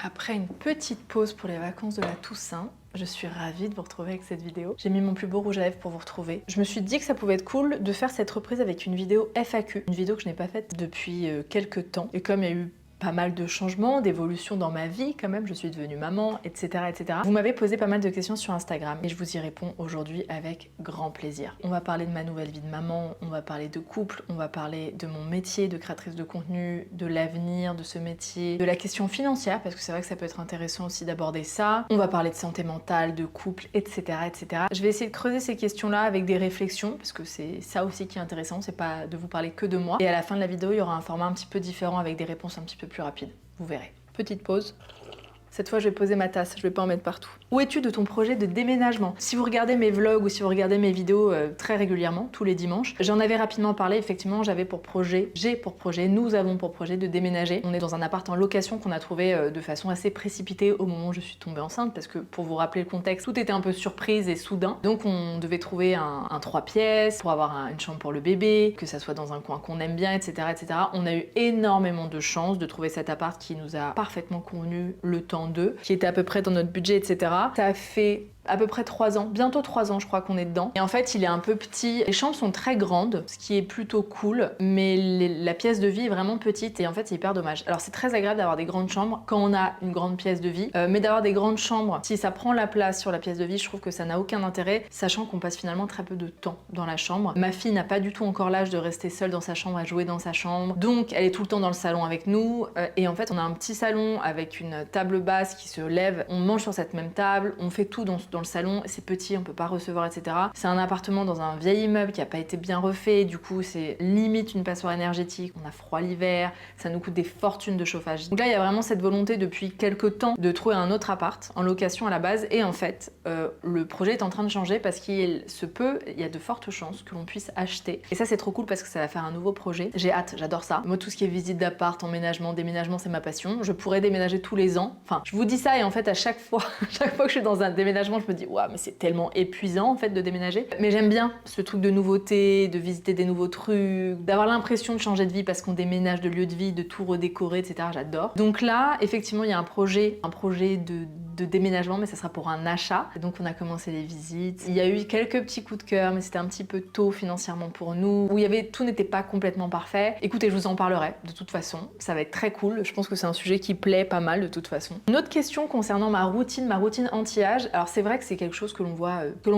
Après une petite pause pour les vacances de la Toussaint, je suis ravie de vous retrouver avec cette vidéo. J'ai mis mon plus beau rouge à lèvres pour vous retrouver. Je me suis dit que ça pouvait être cool de faire cette reprise avec une vidéo FAQ, une vidéo que je n'ai pas faite depuis quelques temps. Et comme il y a eu pas mal de changements, d'évolutions dans ma vie quand même, je suis devenue maman, etc. etc. Vous m'avez posé pas mal de questions sur Instagram et je vous y réponds aujourd'hui avec grand plaisir. On va parler de ma nouvelle vie de maman, on va parler de couple, on va parler de mon métier de créatrice de contenu, de l'avenir de ce métier, de la question financière, parce que c'est vrai que ça peut être intéressant aussi d'aborder ça. On va parler de santé mentale, de couple, etc. etc. Je vais essayer de creuser ces questions-là avec des réflexions, parce que c'est ça aussi qui est intéressant, c'est pas de vous parler que de moi. Et à la fin de la vidéo, il y aura un format un petit peu différent avec des réponses un petit peu plus rapide. Vous verrez. Petite pause. Cette fois, je vais poser ma tasse, je vais pas en mettre partout. Où es-tu de ton projet de déménagement? Si vous regardez mes vlogs ou si vous regardez mes vidéos très régulièrement, tous les dimanches, j'en avais rapidement parlé. Effectivement, nous avons pour projet de déménager. On est dans un appart en location qu'on a trouvé de façon assez précipitée au moment où je suis tombée enceinte, parce que pour vous rappeler le contexte, tout était un peu surprise et soudain. Donc on devait trouver un 3 pièces pour avoir une chambre pour le bébé, que ça soit dans un coin qu'on aime bien, etc., etc. On a eu énormément de chance de trouver cet appart qui nous a parfaitement convenu le temps d'eux, qui était à peu près dans notre budget, etc. Ça a fait à peu près 3 ans, bientôt 3 ans je crois qu'on est dedans. Et en fait il est un peu petit, les chambres sont très grandes, ce qui est plutôt cool, mais la pièce de vie est vraiment petite et en fait c'est hyper dommage. Alors c'est très agréable d'avoir des grandes chambres quand on a une grande pièce de vie, mais d'avoir des grandes chambres, si ça prend la place sur la pièce de vie, je trouve que ça n'a aucun intérêt, sachant qu'on passe finalement très peu de temps dans la chambre. Ma fille n'a pas du tout encore l'âge de rester seule dans sa chambre à jouer dans sa chambre, donc elle est tout le temps dans le salon avec nous, et en fait on a un petit salon avec une table basse qui se lève, on mange sur cette même table, on fait tout dans le salon, c'est petit, on peut pas recevoir, etc. C'est un appartement dans un vieil immeuble qui a pas été bien refait, du coup c'est limite une passoire énergétique, on a froid l'hiver, ça nous coûte des fortunes de chauffage. Donc là il y a vraiment cette volonté depuis quelques temps de trouver un autre appart en location à la base, et en fait le projet est en train de changer parce qu'il se peut, il y a de fortes chances que l'on puisse acheter. Et ça c'est trop cool parce que ça va faire un nouveau projet. J'ai hâte, j'adore ça. Moi tout ce qui est visite d'appart, emménagement, déménagement, c'est ma passion. Je pourrais déménager tous les ans. Enfin, je vous dis ça et en fait à chaque fois que je suis dans un déménagement, je me dis waouh, mais c'est tellement épuisant en fait de déménager. Mais j'aime bien ce truc de nouveauté, de visiter des nouveaux trucs, d'avoir l'impression de changer de vie parce qu'on déménage de lieu de vie, de tout redécorer, etc. J'adore. Donc là, effectivement, il y a un projet de déménagement, mais ça sera pour un achat. Donc on a commencé les visites. Il y a eu quelques petits coups de cœur, mais c'était un petit peu tôt financièrement pour nous, où tout n'était pas complètement parfait. Écoutez, je vous en parlerai de toute façon. Ça va être très cool. Je pense que c'est un sujet qui plaît pas mal de toute façon. Une autre question concernant ma routine anti-âge. Alors c'est vrai que c'est quelque chose que l'on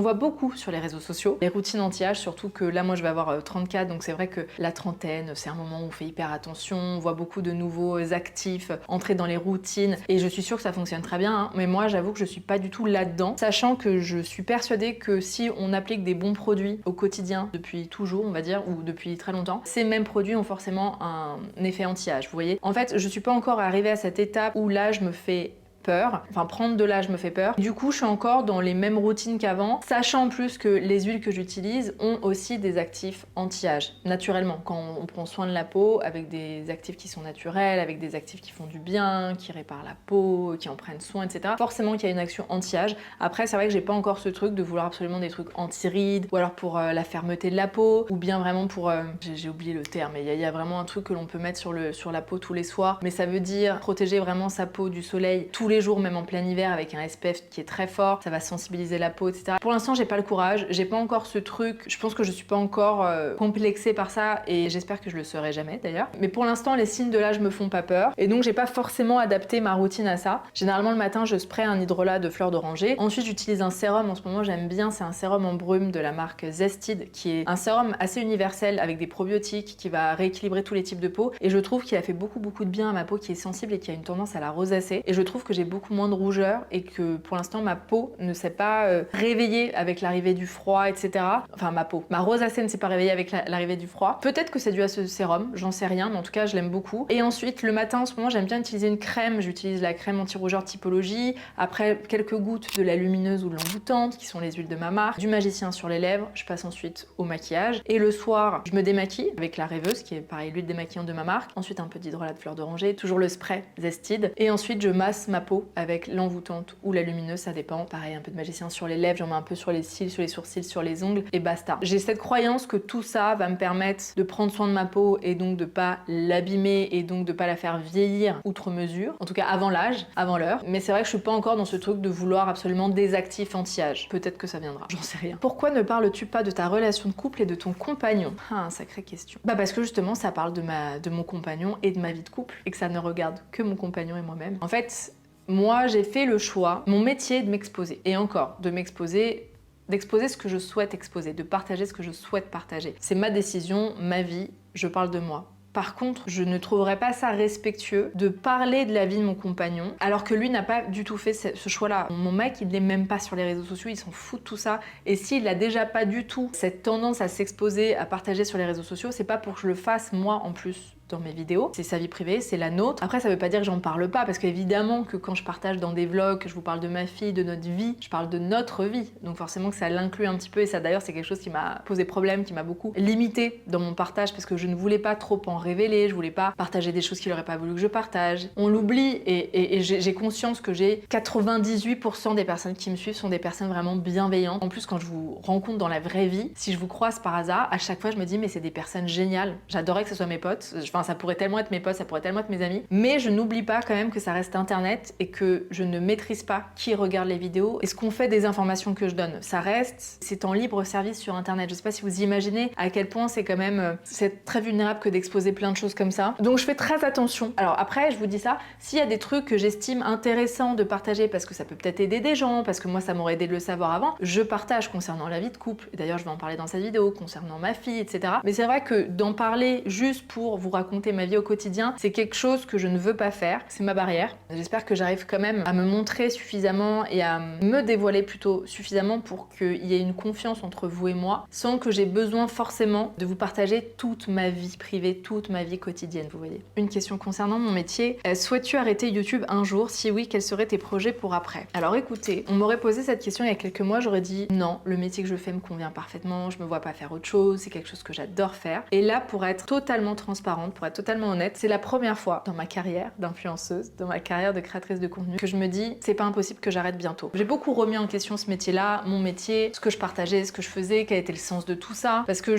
voit beaucoup sur les réseaux sociaux. Les routines anti-âge, surtout que là moi je vais avoir 34, donc c'est vrai que la trentaine, c'est un moment où on fait hyper attention. On voit beaucoup de nouveaux actifs entrer dans les routines et je suis sûre que ça fonctionne très bien, hein. Mais moi j'avoue que je suis pas du tout là-dedans, sachant que je suis persuadée que si on applique des bons produits au quotidien depuis toujours, on va dire, ou depuis très longtemps, ces mêmes produits ont forcément un effet anti-âge, vous voyez. En fait, je suis pas encore arrivée à cette étape où l'âge me fait peur, enfin prendre de l'âge me fait peur. Du coup, je suis encore dans les mêmes routines qu'avant, sachant en plus que les huiles que j'utilise ont aussi des actifs anti-âge, naturellement. Quand on prend soin de la peau, avec des actifs qui sont naturels, avec des actifs qui font du bien, qui réparent la peau, qui en prennent soin, etc. Forcément qu'il y a une action anti-âge. Après, c'est vrai que j'ai pas encore ce truc de vouloir absolument des trucs anti-rides, ou alors pour la fermeté de la peau, ou bien vraiment pour... j'ai oublié le terme, mais il y a vraiment un truc que l'on peut mettre sur la peau tous les soirs, mais ça veut dire protéger vraiment sa peau du soleil tous les jours, même en plein hiver, avec un SPF qui est très fort, ça va sensibiliser la peau, etc. Pour l'instant, j'ai pas le courage, j'ai pas encore ce truc, je pense que je suis pas encore complexée par ça, et j'espère que je le serai jamais d'ailleurs. Mais pour l'instant, les signes de l'âge me font pas peur, et donc j'ai pas forcément adapté ma routine à ça. Généralement, le matin, je spray un hydrolat de fleurs d'oranger. Ensuite, j'utilise un sérum, en ce moment, j'aime bien, c'est un sérum en brume de la marque Zestid, qui est un sérum assez universel avec des probiotiques, qui va rééquilibrer tous les types de peau, et je trouve qu'il a fait beaucoup de bien à ma peau qui est sensible et qui a une tendance à la rosacée, et je trouve que j'ai beaucoup moins de rougeur et que pour l'instant ma peau ne s'est pas réveillée avec l'arrivée du froid, etc. Enfin ma rosacée ne s'est pas réveillée avec l'arrivée du froid. Peut-être que c'est dû à ce sérum, j'en sais rien, mais en tout cas je l'aime beaucoup. Et ensuite le matin en ce moment j'aime bien utiliser une crème, j'utilise la crème anti-rougeur Typologie, après quelques gouttes de la lumineuse ou de l'envoûtante qui sont les huiles de ma marque, du magicien sur les lèvres, je passe ensuite au maquillage et le soir je me démaquille avec la rêveuse qui est pareil l'huile démaquillante de ma marque, ensuite un peu d'hydrolat de fleurs d'oranger, toujours le spray Zestid et ensuite je masse ma peau peau avec l'envoûtante ou la lumineuse, ça dépend. Pareil, un peu de magicien sur les lèvres, j'en mets un peu sur les cils, sur les sourcils, sur les ongles et basta. J'ai cette croyance que tout ça va me permettre de prendre soin de ma peau et donc de pas l'abîmer et donc de pas la faire vieillir outre mesure. En tout cas avant l'âge, avant l'heure. Mais c'est vrai que je suis pas encore dans ce truc de vouloir absolument des actifs anti-âge. Peut-être que ça viendra, j'en sais rien. Pourquoi ne parles-tu pas de ta relation de couple et de ton compagnon? Ah, sacrée question. Bah parce que justement ça parle de mon compagnon et de ma vie de couple et que ça ne regarde que mon compagnon et moi-même. En fait, moi j'ai fait le choix, mon métier est de m'exposer. Et encore, d'exposer ce que je souhaite exposer, de partager ce que je souhaite partager. C'est ma décision, ma vie, je parle de moi. Par contre, je ne trouverais pas ça respectueux de parler de la vie de mon compagnon, alors que lui n'a pas du tout fait ce choix-là. Mon mec, il n'est même pas sur les réseaux sociaux, il s'en fout de tout ça. Et s'il n'a déjà pas du tout cette tendance à s'exposer, à partager sur les réseaux sociaux, c'est pas pour que je le fasse moi en plus dans mes vidéos. C'est sa vie privée, c'est la nôtre. Après, ça veut pas dire que j'en parle pas, parce qu'évidemment que quand je partage dans des vlogs, que je vous parle de ma fille, de notre vie, je parle de notre vie. Donc forcément que ça l'inclut un petit peu, et ça d'ailleurs c'est quelque chose qui m'a posé problème, qui m'a beaucoup limité dans mon partage, parce que je ne voulais pas trop en révéler, je voulais pas partager des choses qu'il aurait pas voulu que je partage. On l'oublie, et j'ai conscience que j'ai 98% des personnes qui me suivent sont des personnes vraiment bienveillantes. En plus, quand je vous rencontre dans la vraie vie, si je vous croise par hasard, à chaque fois je me dis mais c'est des personnes géniales. J'adorais que ce soit mes potes. Enfin, ça pourrait tellement être mes potes, ça pourrait tellement être mes amis. Mais je n'oublie pas quand même que ça reste internet et que je ne maîtrise pas qui regarde les vidéos et ce qu'on fait des informations que je donne. Ça reste, c'est en libre service sur internet. Je sais pas si vous imaginez à quel point c'est quand même, c'est très vulnérable que d'exposer plein de choses comme ça. Donc je fais très attention. Alors après, je vous dis ça, s'il y a des trucs que j'estime intéressants de partager parce que ça peut peut-être aider des gens, parce que moi ça m'aurait aidé de le savoir avant, je partage concernant la vie de couple. Et d'ailleurs, je vais en parler dans cette vidéo, concernant ma fille, etc. Mais c'est vrai que d'en parler juste pour vous raconter ma vie au quotidien, c'est quelque chose que je ne veux pas faire, c'est ma barrière. J'espère que j'arrive quand même à me montrer suffisamment et à me dévoiler plutôt suffisamment pour qu'il y ait une confiance entre vous et moi, sans que j'ai besoin forcément de vous partager toute ma vie privée, toute ma vie quotidienne, vous voyez. Une question concernant mon métier, souhaites-tu arrêter YouTube un jour? Si oui, quels seraient tes projets pour après? Alors écoutez, on m'aurait posé cette question il y a quelques mois, j'aurais dit non, le métier que je fais me convient parfaitement, je me vois pas faire autre chose, c'est quelque chose que j'adore faire. Et là, pour être totalement transparente, pour être totalement honnête, c'est la première fois dans ma carrière d'influenceuse, dans ma carrière de créatrice de contenu, que je me dis c'est pas impossible que j'arrête bientôt. J'ai beaucoup remis en question ce métier-là, mon métier, ce que je partageais, ce que je faisais, quel était le sens de tout ça, parce que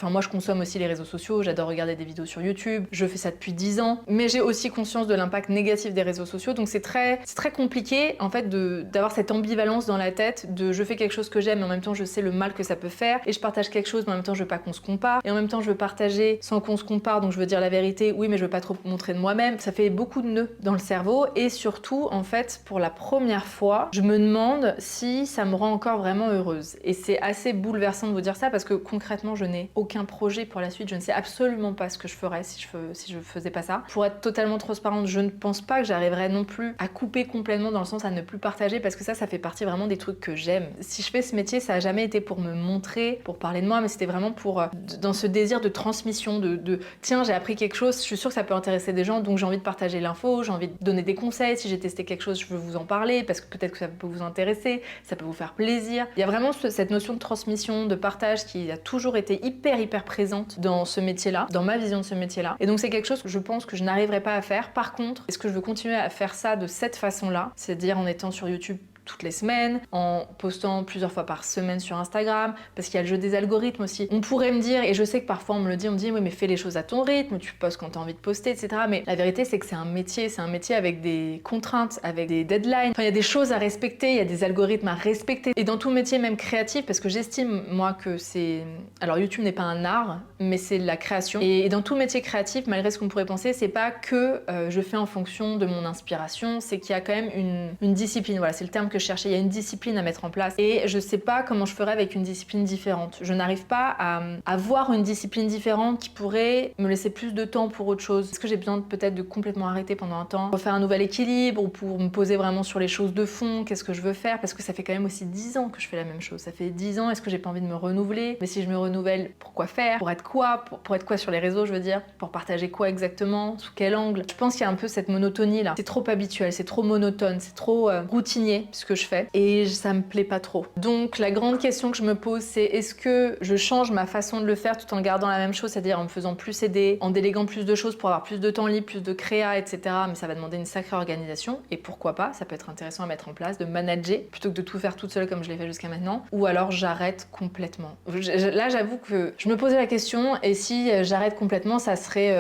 moi je consomme aussi les réseaux sociaux, j'adore regarder des vidéos sur YouTube, je fais ça depuis 10 ans, mais j'ai aussi conscience de l'impact négatif des réseaux sociaux, donc c'est très compliqué en fait d'avoir cette ambivalence dans la tête de je fais quelque chose que j'aime, mais en même temps je sais le mal que ça peut faire, et je partage quelque chose, mais en même temps je veux pas qu'on se compare, et en même temps je veux partager sans qu'on se compare, donc je veux dire la vérité, oui mais je veux pas trop montrer de moi-même. Ça fait beaucoup de nœuds dans le cerveau et surtout en fait pour la première fois je me demande si ça me rend encore vraiment heureuse et c'est assez bouleversant de vous dire ça parce que concrètement je n'ai aucun projet pour la suite, je ne sais absolument pas ce que je ferais si je faisais pas ça. Pour être totalement transparente, je ne pense pas que j'arriverais non plus à couper complètement dans le sens à ne plus partager parce que ça fait partie vraiment des trucs que j'aime. Si je fais ce métier, ça a jamais été pour me montrer, pour parler de moi, mais c'était vraiment pour dans ce désir de transmission, de tiens j'ai appris quelque chose, je suis sûre que ça peut intéresser des gens, donc j'ai envie de partager l'info, j'ai envie de donner des conseils, si j'ai testé quelque chose, je veux vous en parler, parce que peut-être que ça peut vous intéresser, ça peut vous faire plaisir. Il y a vraiment cette notion de transmission, de partage qui a toujours été hyper présente dans ce métier-là, dans ma vision de ce métier-là. Et donc c'est quelque chose que je pense que je n'arriverai pas à faire. Par contre, est-ce que je veux continuer à faire ça de cette façon-là, c'est-à-dire en étant sur YouTube toutes les semaines, en postant plusieurs fois par semaine sur Instagram, parce qu'il y a le jeu des algorithmes aussi. On pourrait me dire, et je sais que parfois on me dit oui mais fais les choses à ton rythme, tu postes quand tu as envie de poster, etc. Mais la vérité c'est que c'est un métier avec des contraintes, avec des deadlines. Enfin, il y a des choses à respecter, il y a des algorithmes à respecter. Et dans tout métier même créatif, parce que j'estime moi que c'est... Alors YouTube n'est pas un art, mais c'est de la création. Et dans tout métier créatif, malgré ce qu'on pourrait penser, c'est pas que je fais en fonction de mon inspiration, c'est qu'il y a quand même une discipline. Voilà, c'est le terme que je cherchais, il y a une discipline à mettre en place et je sais pas comment je ferais avec une discipline différente. Je n'arrive pas à avoir une discipline différente qui pourrait me laisser plus de temps pour autre chose. Est-ce que j'ai besoin peut-être de complètement arrêter pendant un temps, refaire un nouvel équilibre ou pour me poser vraiment sur les choses de fond, qu'est-ce que je veux faire, parce que ça fait quand même aussi 10 ans que je fais la même chose. Ça fait 10 ans, est-ce que j'ai pas envie de me renouveler? Mais si je me renouvelle, pourquoi faire? Pour être quoi? Pour être quoi sur les réseaux, je veux dire? Pour partager quoi exactement? Sous quel angle? Je pense qu'il y a un peu cette monotonie là. C'est trop habituel, c'est trop monotone, c'est trop routinier. ce que je fais et ça me plaît pas trop. Donc la grande question que je me pose, c'est est-ce que je change ma façon de le faire tout en gardant la même chose, c'est-à-dire en me faisant plus aider, en déléguant plus de choses pour avoir plus de temps libre, plus de créa, etc. Mais ça va demander une sacrée organisation et pourquoi pas, ça peut être intéressant à mettre en place, de manager plutôt que de tout faire toute seule comme je l'ai fait jusqu'à maintenant, ou alors j'arrête complètement. Là j'avoue que je me posais la question et si j'arrête complètement, ça serait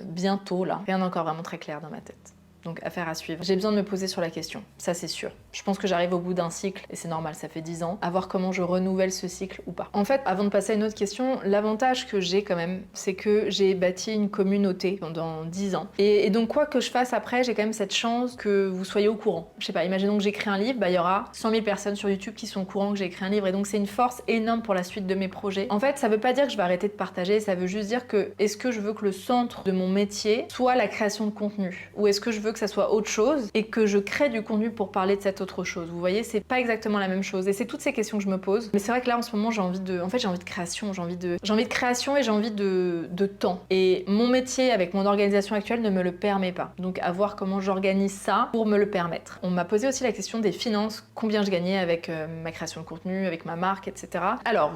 bientôt là. Rien d'encore vraiment très clair dans ma tête. Donc affaire à suivre. J'ai besoin de me poser sur la question, ça c'est sûr. Je pense que j'arrive au bout d'un cycle, et c'est normal, ça fait 10 ans, à voir comment je renouvelle ce cycle ou pas. En fait, avant de passer à une autre question, l'avantage que j'ai quand même, c'est que j'ai bâti une communauté pendant 10 ans. Et donc quoi que je fasse après, j'ai quand même cette chance que vous soyez au courant. Je sais pas, imaginons que j'écris un livre, bah il y aura 100 000 personnes sur YouTube qui sont au courant que j'ai écrit un livre, et donc c'est une force énorme pour la suite de mes projets. En fait, ça veut pas dire que je vais arrêter de partager, ça veut juste dire que est-ce que je veux que le centre de mon métier soit la création de contenu, ou est-ce que je veux que ça soit autre chose et que je crée du contenu pour parler de cette autre chose. Vous voyez, c'est pas exactement la même chose et c'est toutes ces questions que je me pose. Mais c'est vrai que là en ce moment j'ai envie de création, j'ai envie de création et j'ai envie de temps. Et mon métier avec mon organisation actuelle ne me le permet pas. Donc à voir comment j'organise ça pour me le permettre. On m'a posé aussi la question des finances, combien je gagnais avec ma création de contenu, avec ma marque, etc. Alors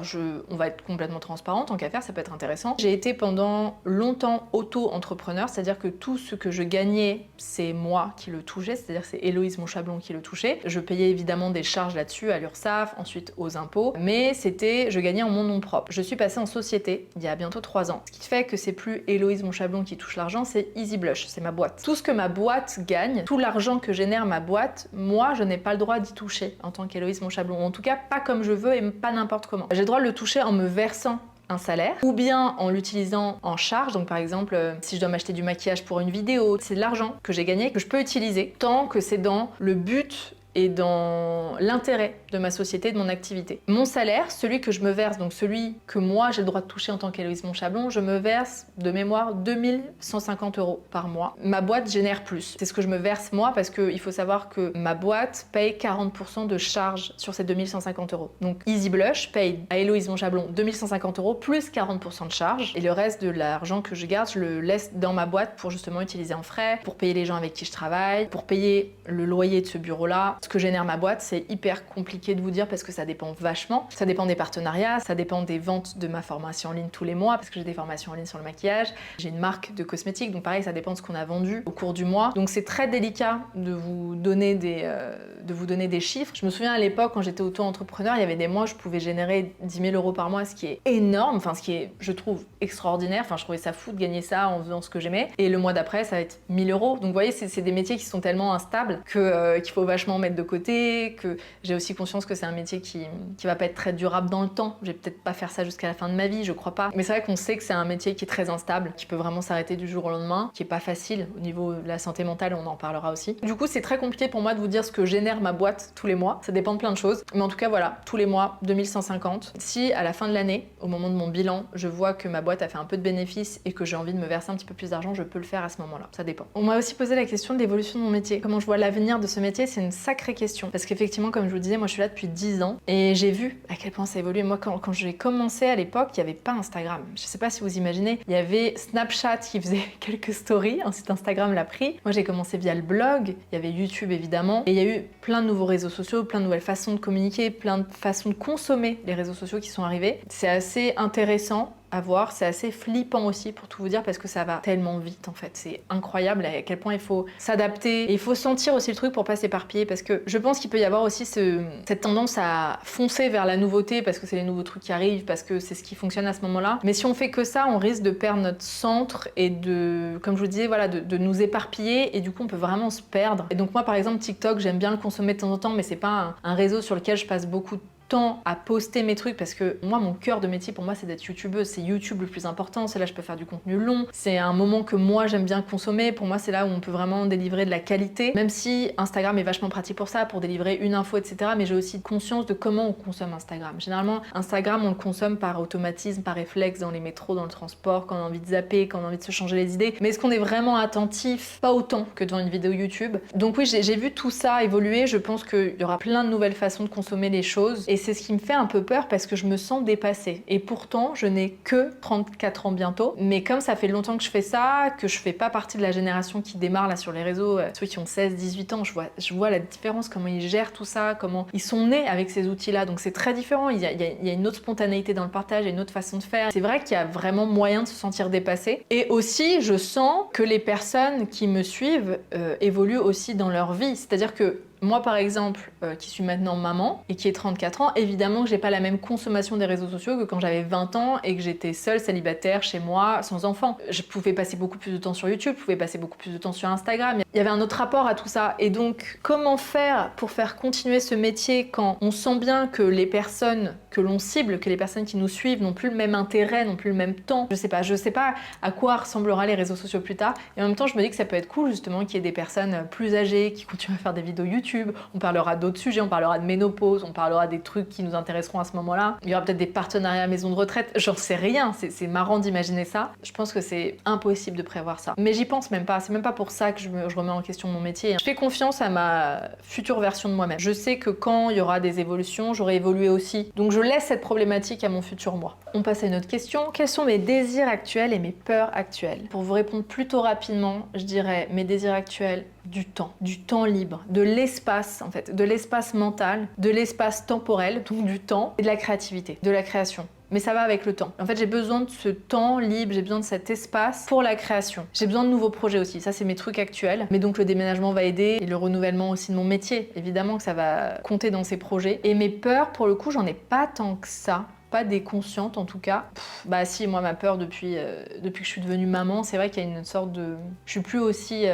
on va être complètement transparent, tant qu'à faire, ça peut être intéressant. J'ai été pendant longtemps auto-entrepreneur, c'est-à-dire que tout ce que je gagnais, c'est moi qui le touchait, c'est-à-dire c'est Héloïse Monchablon qui le touchait. Je payais évidemment des charges là-dessus à l'URSSAF, ensuite aux impôts, mais je gagnais en mon nom propre. Je suis passée en société il y a bientôt 3 ans, ce qui fait que c'est plus Héloïse Monchablon qui touche l'argent, c'est EasyBlush, c'est ma boîte. Tout ce que ma boîte gagne, tout l'argent que génère ma boîte, moi je n'ai pas le droit d'y toucher en tant qu'Héloïse Monchablon, en tout cas pas comme je veux et pas n'importe comment. J'ai le droit de le toucher en me versant un salaire, ou bien en l'utilisant en charge. Donc par exemple, si je dois m'acheter du maquillage pour une vidéo, c'est de l'argent que j'ai gagné, que je peux utiliser, tant que c'est dans le but et dans l'intérêt de ma société, de mon activité. Mon salaire, celui que je me verse, donc celui que moi j'ai le droit de toucher en tant qu'Héloïse Monchablon, je me verse de mémoire 2150 € par mois. Ma boîte génère plus. C'est ce que je me verse moi parce qu'il faut savoir que ma boîte paye 40% de charges sur ces 2150 €. Donc EasyBlush paye à Héloïse Monchablon 2150 € plus 40% de charges et le reste de l'argent que je garde, je le laisse dans ma boîte pour justement utiliser en frais, pour payer les gens avec qui je travaille, pour payer le loyer de ce bureau-là. Ce que génère ma boîte, c'est hyper compliqué de vous dire parce que ça dépend vachement. Ça dépend des partenariats, ça dépend des ventes de ma formation en ligne tous les mois parce que j'ai des formations en ligne sur le maquillage. J'ai une marque de cosmétiques, donc pareil, ça dépend de ce qu'on a vendu au cours du mois. Donc c'est très délicat de vous donner des chiffres. Je me souviens à l'époque, quand j'étais auto-entrepreneur, il y avait des mois où je pouvais générer 10 000 € par mois, ce qui est énorme, enfin ce qui est, je trouve, extraordinaire. Enfin, je trouvais ça fou de gagner ça en faisant ce que j'aimais. Et le mois d'après, ça va être 1 000 €. Donc vous voyez, c'est des métiers qui sont tellement instables qu'il faut vachement mettre de côté, que j'ai aussi conscience que c'est un métier qui va pas être très durable dans le temps. Je vais peut-être pas faire ça jusqu'à la fin de ma vie, je crois pas. Mais c'est vrai qu'on sait que c'est un métier qui est très instable, qui peut vraiment s'arrêter du jour au lendemain, qui est pas facile au niveau de la santé mentale, on en parlera aussi. Du coup, c'est très compliqué pour moi de vous dire ce que génère ma boîte tous les mois. Ça dépend de plein de choses. Mais en tout cas, voilà, tous les mois, 2150. Si à la fin de l'année, au moment de mon bilan, je vois que ma boîte a fait un peu de bénéfices et que j'ai envie de me verser un petit peu plus d'argent, je peux le faire à ce moment-là. Ça dépend. On m'a aussi posé la question de l'évolution de mon métier. Comment je vois l'avenir de ce métier, c'est une sacrée question. Parce qu'effectivement, comme je vous disais, moi je suis là depuis 10 ans et j'ai vu à quel point ça évolue. Moi, quand j'ai commencé à l'époque, il n'y avait pas Instagram. Je sais pas si vous imaginez, il y avait Snapchat qui faisait quelques stories, ensuite Instagram l'a pris. Moi j'ai commencé via le blog, il y avait YouTube évidemment, et il y a eu plein de nouveaux réseaux sociaux, plein de nouvelles façons de communiquer, plein de façons de consommer les réseaux sociaux qui sont arrivés. C'est assez intéressant à voir, c'est assez flippant aussi pour tout vous dire parce que ça va tellement vite en fait, c'est incroyable à quel point il faut s'adapter et il faut sentir aussi le truc pour pas s'éparpiller parce que je pense qu'il peut y avoir aussi cette tendance à foncer vers la nouveauté parce que c'est les nouveaux trucs qui arrivent, parce que c'est ce qui fonctionne à ce moment-là, mais si on fait que ça, on risque de perdre notre centre et de, comme je vous disais, voilà, de nous éparpiller et du coup on peut vraiment se perdre. Et donc moi par exemple TikTok, j'aime bien le consommer de temps en temps, mais c'est pas un réseau sur lequel je passe beaucoup de temps à poster mes trucs parce que moi mon cœur de métier pour moi c'est d'être youtubeuse, c'est YouTube le plus important, c'est là je peux faire du contenu long, c'est un moment que moi j'aime bien consommer, pour moi c'est là où on peut vraiment délivrer de la qualité, même si Instagram est vachement pratique pour ça, pour délivrer une info etc, mais j'ai aussi conscience de comment on consomme Instagram. Généralement Instagram on le consomme par automatisme, par réflexe dans les métros, dans le transport, quand on a envie de zapper, quand on a envie de se changer les idées, mais est-ce qu'on est vraiment attentif? Pas autant que devant une vidéo YouTube. Donc oui j'ai vu tout ça évoluer, je pense qu'il y aura plein de nouvelles façons de consommer les choses et c'est ce qui me fait un peu peur parce que je me sens dépassée. Et pourtant, je n'ai que 34 ans bientôt. Mais comme ça fait longtemps que je fais ça, que je fais pas partie de la génération qui démarre là sur les réseaux, ceux qui ont 16-18 ans, je vois la différence, comment ils gèrent tout ça, comment ils sont nés avec ces outils-là. Donc c'est très différent. Il y a une autre spontanéité dans le partage, il y a une autre façon de faire. C'est vrai qu'il y a vraiment moyen de se sentir dépassé. Et aussi, je sens que les personnes qui me suivent évoluent aussi dans leur vie. C'est-à-dire que moi, par exemple, qui suis maintenant maman et qui ai 34 ans, évidemment que j'ai pas la même consommation des réseaux sociaux que quand j'avais 20 ans et que j'étais seule, célibataire, chez moi, sans enfant. Je pouvais passer beaucoup plus de temps sur YouTube, je pouvais passer beaucoup plus de temps sur Instagram. Il y avait un autre rapport à tout ça. Et donc, comment faire pour faire continuer ce métier quand on sent bien que les personnes que l'on cible, que les personnes qui nous suivent n'ont plus le même intérêt, n'ont plus le même temps. Je sais pas à quoi ressemblera les réseaux sociaux plus tard. Et en même temps, je me dis que ça peut être cool justement qu'il y ait des personnes plus âgées qui continuent à faire des vidéos YouTube. On parlera d'autres sujets, on parlera de ménopause, on parlera des trucs qui nous intéresseront à ce moment-là. Il y aura peut-être des partenariats maison de retraite, j'en sais rien, c'est marrant d'imaginer ça. Je pense que c'est impossible de prévoir ça. Mais j'y pense même pas, c'est même pas pour ça que je remets en question mon métier. Je fais confiance à ma future version de moi-même. Je sais que quand il y aura des évolutions, j'aurai évolué aussi. Donc je laisse cette problématique à mon futur moi. On passe à une autre question. Quels sont mes désirs actuels et mes peurs actuelles? Pour vous répondre plutôt rapidement, je dirais mes désirs actuels, du temps libre, de l'espace en fait, de l'espace mental, de l'espace temporel, donc du temps et de la créativité, de la création. Mais ça va avec le temps. En fait, j'ai besoin de ce temps libre, j'ai besoin de cet espace pour la création. J'ai besoin de nouveaux projets aussi, ça c'est mes trucs actuels. Mais donc le déménagement va aider et le renouvellement aussi de mon métier. Évidemment que ça va compter dans ces projets. Et mes peurs, pour le coup, j'en ai pas tant que ça. Pas des conscientes en tout cas. Bah si, moi ma peur depuis que je suis devenue maman, c'est vrai qu'il y a une sorte de... Je suis plus aussi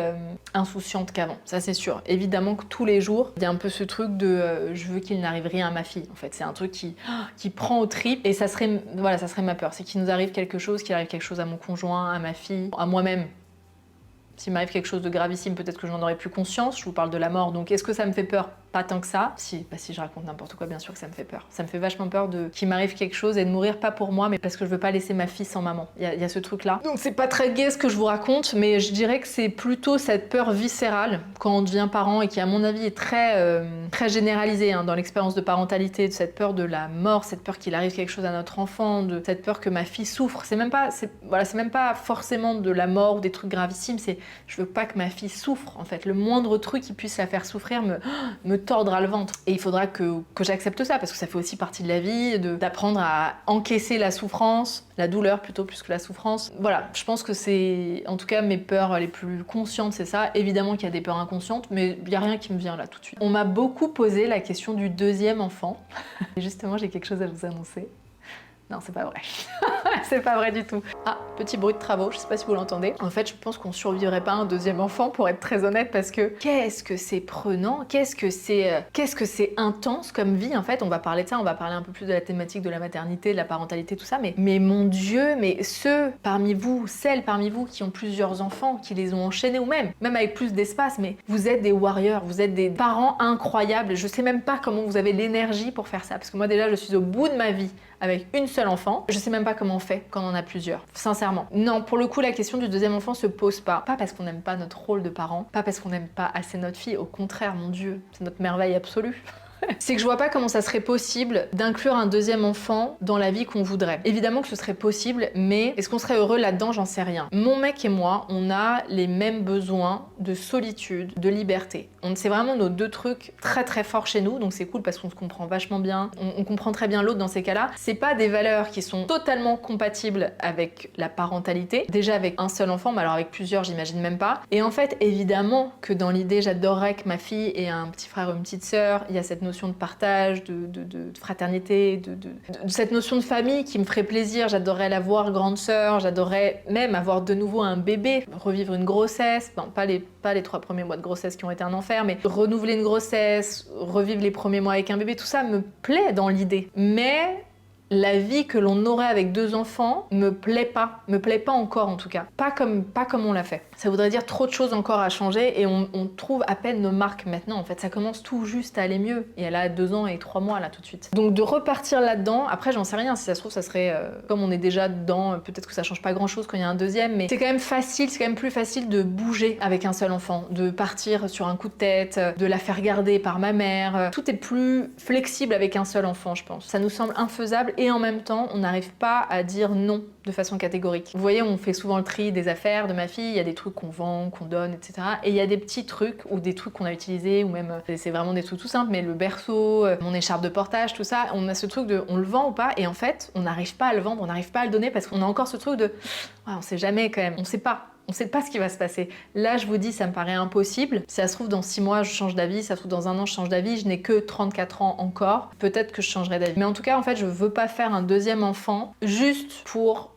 insouciante qu'avant, ça c'est sûr. Évidemment que tous les jours, il y a un peu ce truc de je veux qu'il n'arrive rien à ma fille. En fait, c'est un truc qui prend aux tripes et ça serait ma peur. C'est qu'il nous arrive quelque chose, qu'il arrive quelque chose à mon conjoint, à ma fille, à moi-même. S'il m'arrive quelque chose de gravissime, peut-être que je n'en aurais plus conscience. Je vous parle de la mort, donc est-ce que ça me fait peur? Pas tant que ça. Si je raconte n'importe quoi, bien sûr que ça me fait peur. Ça me fait vachement peur qu'il m'arrive quelque chose et de mourir, pas pour moi, mais parce que je veux pas laisser ma fille sans maman. Il y a ce truc-là. Donc c'est pas très gai ce que je vous raconte, mais je dirais que c'est plutôt cette peur viscérale quand on devient parent et qui, à mon avis, est très généralisée hein, dans l'expérience de parentalité, de cette peur de la mort, cette peur qu'il arrive quelque chose à notre enfant, de cette peur que ma fille souffre. C'est même pas forcément de la mort ou des trucs gravissimes, c'est je veux pas que ma fille souffre en fait. Le moindre truc qui puisse la faire souffrir me tordra le ventre. Et il faudra que j'accepte ça parce que ça fait aussi partie de la vie, d'apprendre à encaisser la souffrance, la douleur plutôt plus que la souffrance. Voilà, je pense que c'est en tout cas mes peurs les plus conscientes, c'est ça. Évidemment qu'il y a des peurs inconscientes, mais il n'y a rien qui me vient là tout de suite. On m'a beaucoup posé la question du deuxième enfant. Et justement, j'ai quelque chose à vous annoncer. Non, c'est pas vrai. C'est pas vrai du tout. Ah, petit bruit de travaux, je sais pas si vous l'entendez. En fait, je pense qu'on survivrait pas à un deuxième enfant, pour être très honnête, parce que qu'est-ce que c'est prenant, qu'est-ce que c'est intense comme vie, en fait. On va parler de ça, on va parler un peu plus de la thématique de la maternité, de la parentalité, tout ça, mais mon Dieu, mais celles parmi vous qui ont plusieurs enfants, qui les ont enchaînés, ou même avec plus d'espace, mais vous êtes des warriors, vous êtes des parents incroyables. Je sais même pas comment vous avez l'énergie pour faire ça, parce que moi déjà, je suis au bout de ma vie avec une seule enfant. Je sais même pas comment on fait quand on en a plusieurs, sincèrement. Non, pour le coup, la question du deuxième enfant se pose pas. Pas parce qu'on n'aime pas notre rôle de parent, pas parce qu'on n'aime pas assez notre fille, au contraire, mon Dieu, c'est notre merveille absolue. C'est que je vois pas comment ça serait possible d'inclure un deuxième enfant dans la vie qu'on voudrait. Évidemment que ce serait possible, mais est-ce qu'on serait heureux là-dedans? J'en sais rien. Mon mec et moi, on a les mêmes besoins de solitude, de liberté. C'est vraiment nos deux trucs très très forts chez nous, donc c'est cool parce qu'on se comprend vachement bien. On comprend très bien l'autre dans ces cas-là. C'est pas des valeurs qui sont totalement compatibles avec la parentalité. Déjà avec un seul enfant, mais alors avec plusieurs, j'imagine même pas. Et en fait, évidemment que dans l'idée, j'adorerais que ma fille ait un petit frère ou une petite sœur. Il y a cette notion de partage, de fraternité, de cette notion de famille qui me ferait plaisir. J'adorerais la voir grande sœur, j'adorerais même avoir de nouveau un bébé, revivre une grossesse, non, pas les 3 premiers mois de grossesse qui ont été un enfer, mais renouveler une grossesse, revivre les premiers mois avec un bébé, tout ça me plaît dans l'idée. Mais la vie que l'on aurait avec 2 enfants me plaît pas encore en tout cas. Pas comme on l'a fait. Ça voudrait dire trop de choses encore à changer et on trouve à peine nos marques maintenant. En fait, ça commence tout juste à aller mieux. Et elle a 2 ans et 3 mois là tout de suite. Donc de repartir là-dedans, après j'en sais rien, si ça se trouve ça serait, comme on est déjà dedans, peut-être que ça change pas grand-chose quand il y a un deuxième, mais c'est quand même facile, c'est quand même plus facile de bouger avec un seul enfant, de partir sur un coup de tête, de la faire garder par ma mère. Tout est plus flexible avec un seul enfant, je pense. Ça nous semble infaisable et en même temps, on n'arrive pas à dire non de façon catégorique. Vous voyez, on fait souvent le tri des affaires de ma fille, il y a des trucs qu'on vend, qu'on donne, etc. Et il y a des petits trucs ou des trucs qu'on a utilisés ou même, c'est vraiment des trucs tout simples, mais le berceau, mon écharpe de portage, tout ça, on a ce truc de on le vend ou pas et en fait, on n'arrive pas à le vendre, on n'arrive pas à le donner parce qu'on a encore ce truc de on sait jamais quand même, on sait pas. On sait pas ce qui va se passer. Là, je vous dis, ça me paraît impossible. Si ça se trouve, dans 6 mois, je change d'avis. Si ça se trouve, dans 1 an, je change d'avis. Je n'ai que 34 ans encore. Peut-être que je changerai d'avis. Mais en tout cas, en fait, je veux pas faire un deuxième enfant juste pour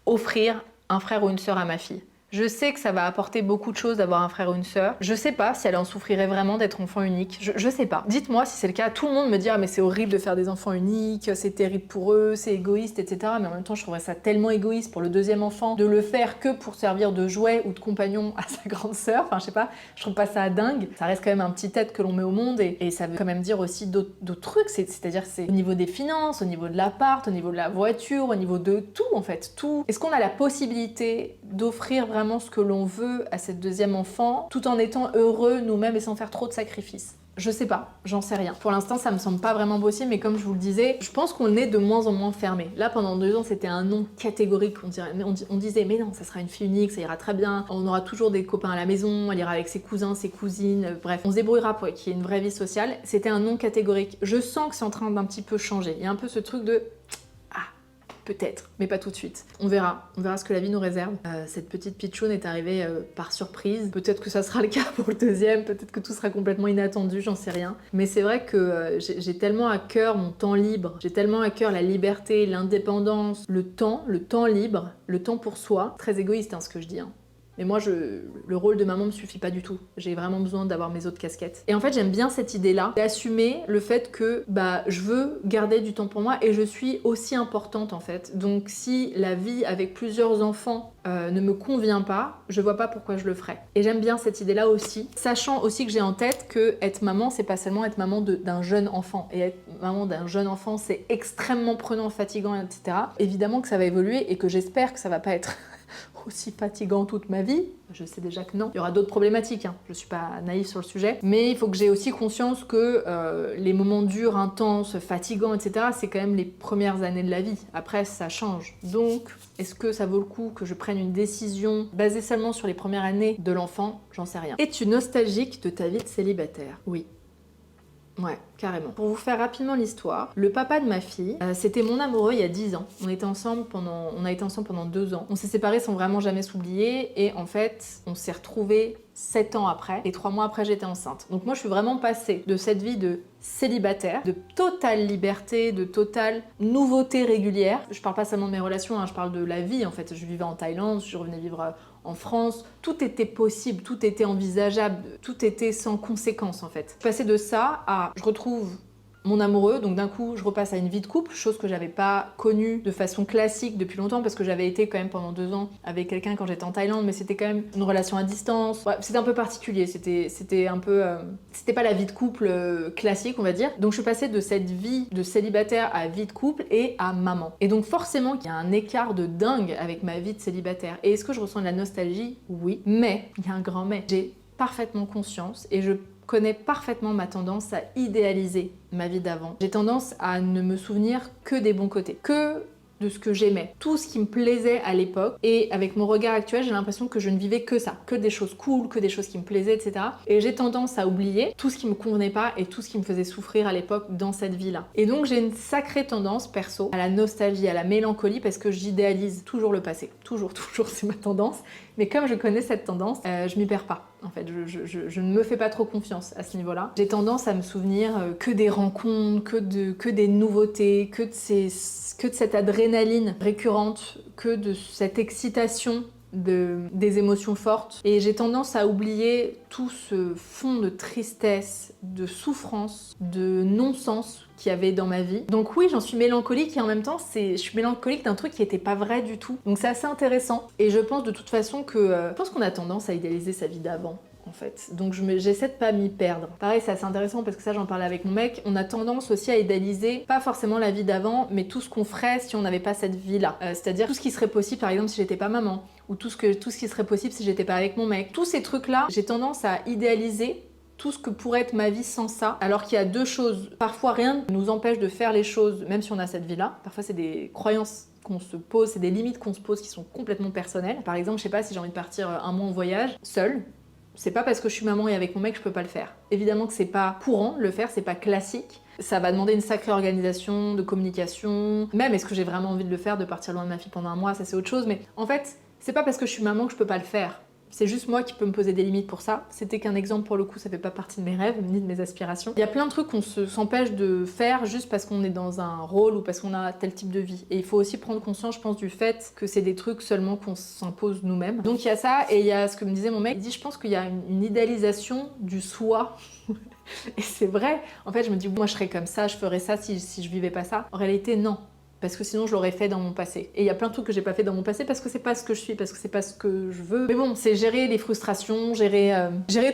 offrir un frère ou une sœur à ma fille. Je sais que ça va apporter beaucoup de choses d'avoir un frère ou une sœur. Je sais pas si elle en souffrirait vraiment d'être enfant unique. Je sais pas. Dites-moi si c'est le cas. Tout le monde me dit ah mais c'est horrible de faire des enfants uniques, c'est terrible pour eux, c'est égoïste, etc. Mais en même temps, je trouverais ça tellement égoïste pour le deuxième enfant de le faire que pour servir de jouet ou de compagnon à sa grande sœur. Enfin, je sais pas. Je trouve pas ça dingue. Ça reste quand même un petit être que l'on met au monde et ça veut quand même dire aussi d'autres trucs. C'est-à-dire c'est au niveau des finances, au niveau de l'appart, au niveau de la voiture, au niveau de tout en fait. Tout. Est-ce qu'on a la possibilité d'offrir vraiment ce que l'on veut à cette deuxième enfant tout en étant heureux nous-mêmes et sans faire trop de sacrifices? Je sais pas, j'en sais rien. Pour l'instant, ça me semble pas vraiment possible, mais comme je vous le disais, je pense qu'on est de moins en moins fermé. Là, pendant 2 ans, c'était un non catégorique. On disait, mais non, ça sera une fille unique, ça ira très bien. On aura toujours des copains à la maison, elle ira avec ses cousins, ses cousines, bref. On se débrouillera pour qu'il y ait une vraie vie sociale. C'était un non catégorique. Je sens que c'est en train d'un petit peu changer. Il y a un peu ce truc de... Peut-être, mais pas tout de suite. On verra ce que la vie nous réserve. Cette petite pitchoune est arrivée par surprise. Peut-être que ça sera le cas pour le deuxième, peut-être que tout sera complètement inattendu, j'en sais rien. Mais c'est vrai que j'ai tellement à cœur mon temps libre, j'ai tellement à cœur la liberté, l'indépendance, le temps libre, le temps pour soi. Très égoïste ce que je dis. Mais moi, le rôle de maman me suffit pas du tout. J'ai vraiment besoin d'avoir mes autres casquettes. Et en fait, j'aime bien cette idée-là, d'assumer le fait que je veux garder du temps pour moi et je suis aussi importante en fait. Donc si la vie avec plusieurs enfants ne me convient pas, je vois pas pourquoi je le ferais. Et j'aime bien cette idée-là aussi, sachant aussi que j'ai en tête que être maman, c'est pas seulement être maman d'un jeune enfant. Et être maman d'un jeune enfant, c'est extrêmement prenant, fatigant, etc. Évidemment que ça va évoluer et que j'espère que ça va pas être... aussi fatigant toute ma vie, je sais déjà que non. Il y aura d'autres problématiques, je suis pas naïve sur le sujet, mais il faut que j'ai aussi conscience que les moments durs, intenses, fatigants, etc., c'est quand même les premières années de la vie. Après, ça change. Donc, est-ce que ça vaut le coup que je prenne une décision basée seulement sur les premières années de l'enfant? J'en sais rien. Es-tu nostalgique de ta vie de célibataire? Oui. Ouais, carrément. Pour vous faire rapidement l'histoire, le papa de ma fille, c'était mon amoureux il y a 10 ans. On a été ensemble pendant 2 ans. On s'est séparés sans vraiment jamais s'oublier et en fait, on s'est retrouvés 7 ans après et 3 mois après j'étais enceinte. Donc moi je suis vraiment passée de cette vie de célibataire, de totale liberté, de totale nouveauté régulière. Je parle pas seulement de mes relations, je parle de la vie en fait. Je vivais en Thaïlande, je revenais vivre en France, tout était possible, tout était envisageable, tout était sans conséquence en fait. Passer de ça à je retrouve mon amoureux, donc d'un coup je repasse à une vie de couple, chose que j'avais pas connue de façon classique depuis longtemps parce que j'avais été quand même pendant 2 ans avec quelqu'un quand j'étais en Thaïlande, mais c'était quand même une relation à distance. Ouais, c'était un peu particulier, c'était un peu... c'était pas la vie de couple classique on va dire. Donc je suis passée de cette vie de célibataire à vie de couple et à maman. Et donc forcément il y a un écart de dingue avec ma vie de célibataire. Et est-ce que je ressens de la nostalgie? Oui. Mais, il y a un grand mais, j'ai parfaitement conscience et je connais parfaitement ma tendance à idéaliser ma vie d'avant. J'ai tendance à ne me souvenir que des bons côtés, que de ce que j'aimais, tout ce qui me plaisait à l'époque. Et avec mon regard actuel, j'ai l'impression que je ne vivais que ça, que des choses cool, que des choses qui me plaisaient, etc. Et j'ai tendance à oublier tout ce qui me convenait pas et tout ce qui me faisait souffrir à l'époque dans cette vie-là. Et donc j'ai une sacrée tendance, perso, à la nostalgie, à la mélancolie, parce que j'idéalise toujours le passé. Toujours, c'est ma tendance. Mais comme je connais cette tendance, je m'y perds pas. En fait, je ne me fais pas trop confiance à ce niveau-là. J'ai tendance à me souvenir que des rencontres, que des nouveautés, que de cette adrénaline récurrente, que de cette excitation des émotions fortes. Et j'ai tendance à oublier tout ce fond de tristesse, de souffrance, de non-sens qu'il y avait dans ma vie. Donc oui, j'en suis mélancolique et en même temps, je suis mélancolique d'un truc qui était pas vrai du tout. Donc c'est assez intéressant. Et je pense de toute façon je pense qu'on a tendance à idéaliser sa vie d'avant. En fait. Donc j'essaie de pas m'y perdre. Pareil, c'est assez intéressant parce que ça, j'en parlais avec mon mec. On a tendance aussi à idéaliser, pas forcément la vie d'avant, mais tout ce qu'on ferait si on n'avait pas cette vie-là. C'est-à-dire tout ce qui serait possible, par exemple, si j'étais pas maman, ou tout ce qui serait possible si j'étais pas avec mon mec. Tous ces trucs-là, j'ai tendance à idéaliser tout ce que pourrait être ma vie sans ça, alors qu'il y a deux choses. Parfois, rien ne nous empêche de faire les choses, même si on a cette vie-là. Parfois, c'est des croyances qu'on se pose, c'est des limites qu'on se pose qui sont complètement personnelles. Par exemple, je sais pas si j'ai envie de partir un mois en voyage, seule. C'est pas parce que je suis maman et avec mon mec que je peux pas le faire. Évidemment que c'est pas courant de le faire, c'est pas classique. Ça va demander une sacrée organisation, de communication. Même est-ce que j'ai vraiment envie de le faire, de partir loin de ma fille pendant un mois, ça c'est autre chose. Mais en fait, c'est pas parce que je suis maman que je peux pas le faire. C'est juste moi qui peux me poser des limites pour ça. C'était qu'un exemple pour le coup, ça fait pas partie de mes rêves ni de mes aspirations. Il y a plein de trucs qu'on s'empêche de faire juste parce qu'on est dans un rôle ou parce qu'on a tel type de vie. Et il faut aussi prendre conscience, je pense, du fait que c'est des trucs seulement qu'on s'impose nous-mêmes. Donc il y a ça et il y a ce que me disait mon mec. Il dit, je pense qu'il y a une idéalisation du soi. Et c'est vrai. En fait, je me dis, moi je serais comme ça, je ferais ça si je vivais pas ça. En réalité, non. Parce que sinon je l'aurais fait dans mon passé. Et il y a plein de trucs que j'ai pas fait dans mon passé parce que c'est pas ce que je suis, parce que c'est pas ce que je veux. Mais bon, c'est gérer les frustrations, gérer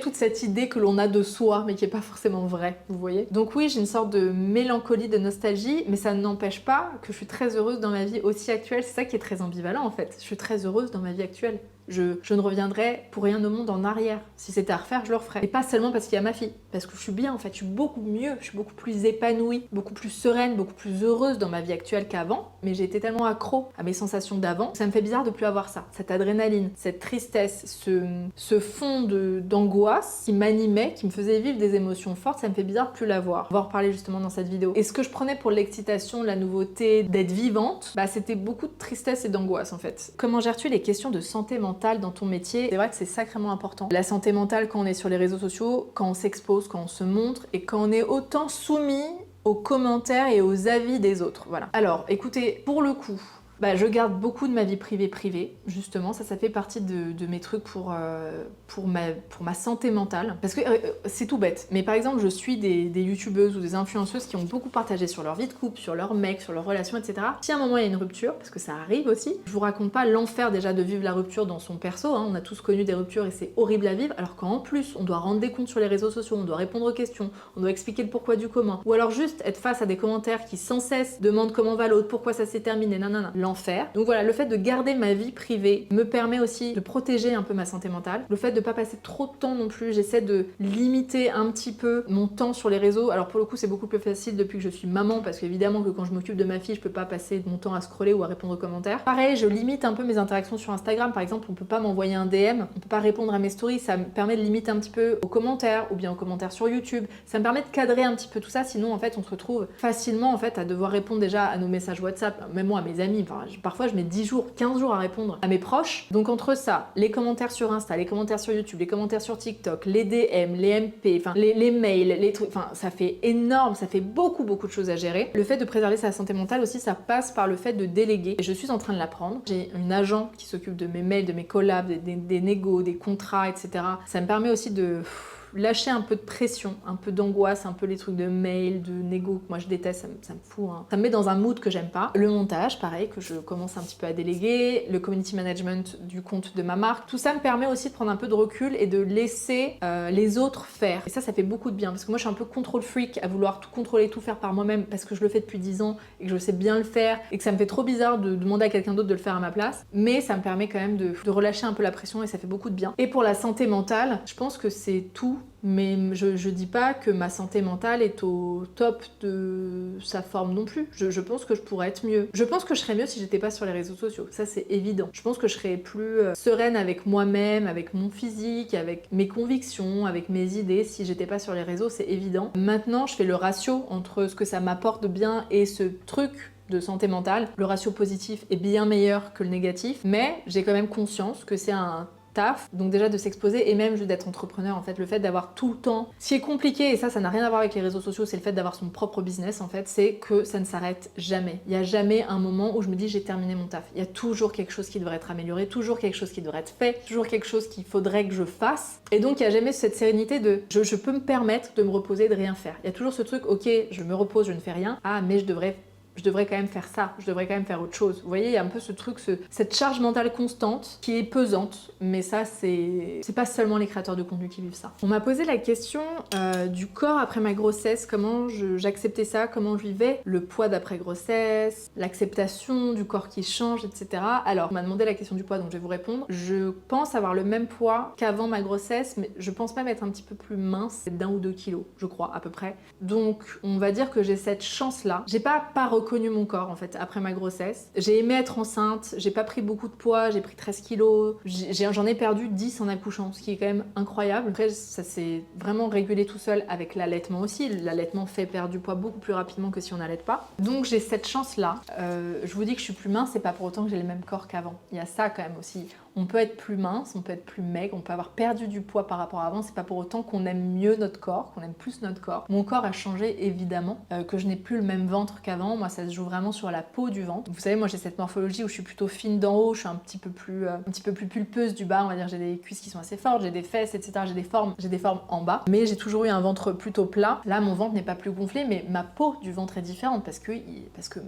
toute cette idée que l'on a de soi, mais qui est pas forcément vraie, vous voyez. Donc oui, j'ai une sorte de mélancolie, de nostalgie, mais ça n'empêche pas que je suis très heureuse dans ma vie aussi actuelle. C'est ça qui est très ambivalent en fait. Je suis très heureuse dans ma vie actuelle. Je ne reviendrai pour rien au monde en arrière. Si c'était à refaire, je le referais. Et pas seulement parce qu'il y a ma fille. Parce que je suis bien en fait, je suis beaucoup mieux, je suis beaucoup plus épanouie, beaucoup plus sereine, beaucoup plus heureuse dans ma vie actuelle qu'avant. Mais j'ai été tellement accro à mes sensations d'avant, ça me fait bizarre de plus avoir ça. Cette adrénaline, cette tristesse, ce fond d'angoisse qui m'animait, qui me faisait vivre des émotions fortes, ça me fait bizarre de plus l'avoir. On va en reparler justement dans cette vidéo. Et ce que je prenais pour l'excitation, la nouveauté, d'être vivante, bah c'était beaucoup de tristesse et d'angoisse en fait. Comment gères-tu les questions de santé mentale dans ton métier? C'est vrai que c'est sacrément important. La santé mentale quand on est sur les réseaux sociaux, quand on s'expose, quand on se montre et quand on est autant soumis aux commentaires et aux avis des autres. Voilà. Alors, écoutez, pour le coup, je garde beaucoup de ma vie privée, justement. Ça fait partie de mes trucs pour ma santé mentale. Parce que c'est tout bête. Mais par exemple, je suis des youtubeuses ou des influenceuses qui ont beaucoup partagé sur leur vie de couple, sur leur mec, sur leurs relations, etc. Si à un moment il y a une rupture, parce que ça arrive aussi, je vous raconte pas l'enfer déjà de vivre la rupture dans son perso. Hein. On a tous connu des ruptures et c'est horrible à vivre. Alors qu'en plus, on doit rendre des comptes sur les réseaux sociaux, on doit répondre aux questions, on doit expliquer le pourquoi du comment. Ou alors juste être face à des commentaires qui sans cesse demandent comment va l'autre, pourquoi ça s'est terminé, nanana. L'enfer. Donc voilà, le fait de garder ma vie privée me permet aussi de protéger un peu ma santé mentale. Le fait de pas passer trop de temps non plus, j'essaie de limiter un petit peu mon temps sur les réseaux. Alors pour le coup, c'est beaucoup plus facile depuis que je suis maman parce qu'évidemment que quand je m'occupe de ma fille, je peux pas passer mon temps à scroller ou à répondre aux commentaires. Pareil, je limite un peu mes interactions sur Instagram. Par exemple, on peut pas m'envoyer un DM, on peut pas répondre à mes stories. Ça me permet de limiter un petit peu aux commentaires ou bien aux commentaires sur YouTube. Ça me permet de cadrer un petit peu tout ça. Sinon, en fait, on se retrouve facilement en fait à devoir répondre déjà à nos messages WhatsApp, même moi à mes amis. Enfin, parfois, je mets 10 jours, 15 jours à répondre à mes proches. Donc entre ça, les commentaires sur Insta, les commentaires sur YouTube, les commentaires sur TikTok, les DM, les MP, enfin les mails, les trucs, enfin ça fait énorme, ça fait beaucoup de choses à gérer. Le fait de préserver sa santé mentale aussi, ça passe par le fait de déléguer. Et je suis en train de l'apprendre. J'ai une agent qui s'occupe de mes mails, de mes collabs, des négos, des contrats, etc. Ça me permet aussi de lâcher un peu de pression, un peu d'angoisse, un peu les trucs de mail, de négo que moi je déteste, ça me fout, hein. Ça me met dans un mood que j'aime pas. Le montage, pareil, que je commence un petit peu à déléguer, le community management du compte de ma marque, tout ça me permet aussi de prendre un peu de recul et de laisser les autres faire. Et ça fait beaucoup de bien, parce que moi je suis un peu contrôle freak, à vouloir tout contrôler, tout faire par moi-même, parce que je le fais depuis 10 ans et que je sais bien le faire, et que ça me fait trop bizarre de demander à quelqu'un d'autre de le faire à ma place, mais ça me permet quand même de relâcher un peu la pression et ça fait beaucoup de bien. Et pour la santé mentale, je pense que c'est tout. Mais je dis pas que ma santé mentale est au top de sa forme non plus. Je pense que je pourrais être mieux. Je pense que je serais mieux si j'étais pas sur les réseaux sociaux. Ça, c'est évident. Je pense que je serais plus sereine avec moi-même, avec mon physique, avec mes convictions, avec mes idées si j'étais pas sur les réseaux, c'est évident. Maintenant, je fais le ratio entre ce que ça m'apporte de bien et ce truc de santé mentale. Le ratio positif est bien meilleur que le négatif, mais j'ai quand même conscience que c'est un taf, donc déjà de s'exposer et même juste d'être entrepreneur en fait, le fait d'avoir tout le temps. Ce qui est compliqué, et ça n'a rien à voir avec les réseaux sociaux, c'est le fait d'avoir son propre business en fait, c'est que ça ne s'arrête jamais. Il n'y a jamais un moment où je me dis j'ai terminé mon taf. Il y a toujours quelque chose qui devrait être amélioré, toujours quelque chose qui devrait être fait, toujours quelque chose qu'il faudrait que je fasse. Et donc il n'y a jamais cette sérénité de je peux me permettre de me reposer, de rien faire. Il y a toujours ce truc, ok, je me repose, je ne fais rien, ah mais je devrais quand même faire ça, je devrais quand même faire autre chose. Vous voyez, il y a un peu ce truc, cette charge mentale constante qui est pesante, mais ça, c'est pas seulement les créateurs de contenu qui vivent ça. On m'a posé la question du corps après ma grossesse, comment j'acceptais ça, comment je vivais le poids d'après grossesse, l'acceptation du corps qui change, etc. Alors, on m'a demandé la question du poids, donc je vais vous répondre. Je pense avoir le même poids qu'avant ma grossesse, mais je pense même être un petit peu plus mince, d'1 ou 2 kilos, je crois, à peu près. Donc, on va dire que j'ai cette chance-là. J'ai pas reconnu mon corps en fait après ma grossesse. J'ai aimé être enceinte, j'ai pas pris beaucoup de poids, j'ai pris 13 kilos, j'en ai perdu 10 en accouchant, ce qui est quand même incroyable. Après ça s'est vraiment régulé tout seul avec l'allaitement aussi. L'allaitement fait perdre du poids beaucoup plus rapidement que si on n'allaite pas. Donc j'ai cette chance là. Je vous dis que je suis plus mince, c'est pas pour autant que j'ai le même corps qu'avant. Il y a ça quand même aussi. On peut être plus mince, on peut être plus maigre, on peut avoir perdu du poids par rapport à avant, c'est pas pour autant qu'on aime mieux notre corps, qu'on aime plus notre corps. Mon corps a changé évidemment, que je n'ai plus le même ventre qu'avant, moi ça se joue vraiment sur la peau du ventre. Vous savez, moi j'ai cette morphologie où je suis plutôt fine d'en haut, je suis un petit peu plus pulpeuse du bas, on va dire, j'ai des cuisses qui sont assez fortes, j'ai des fesses, etc. J'ai des formes en bas, mais j'ai toujours eu un ventre plutôt plat. Là mon ventre n'est pas plus gonflé, mais ma peau du ventre est différente parce que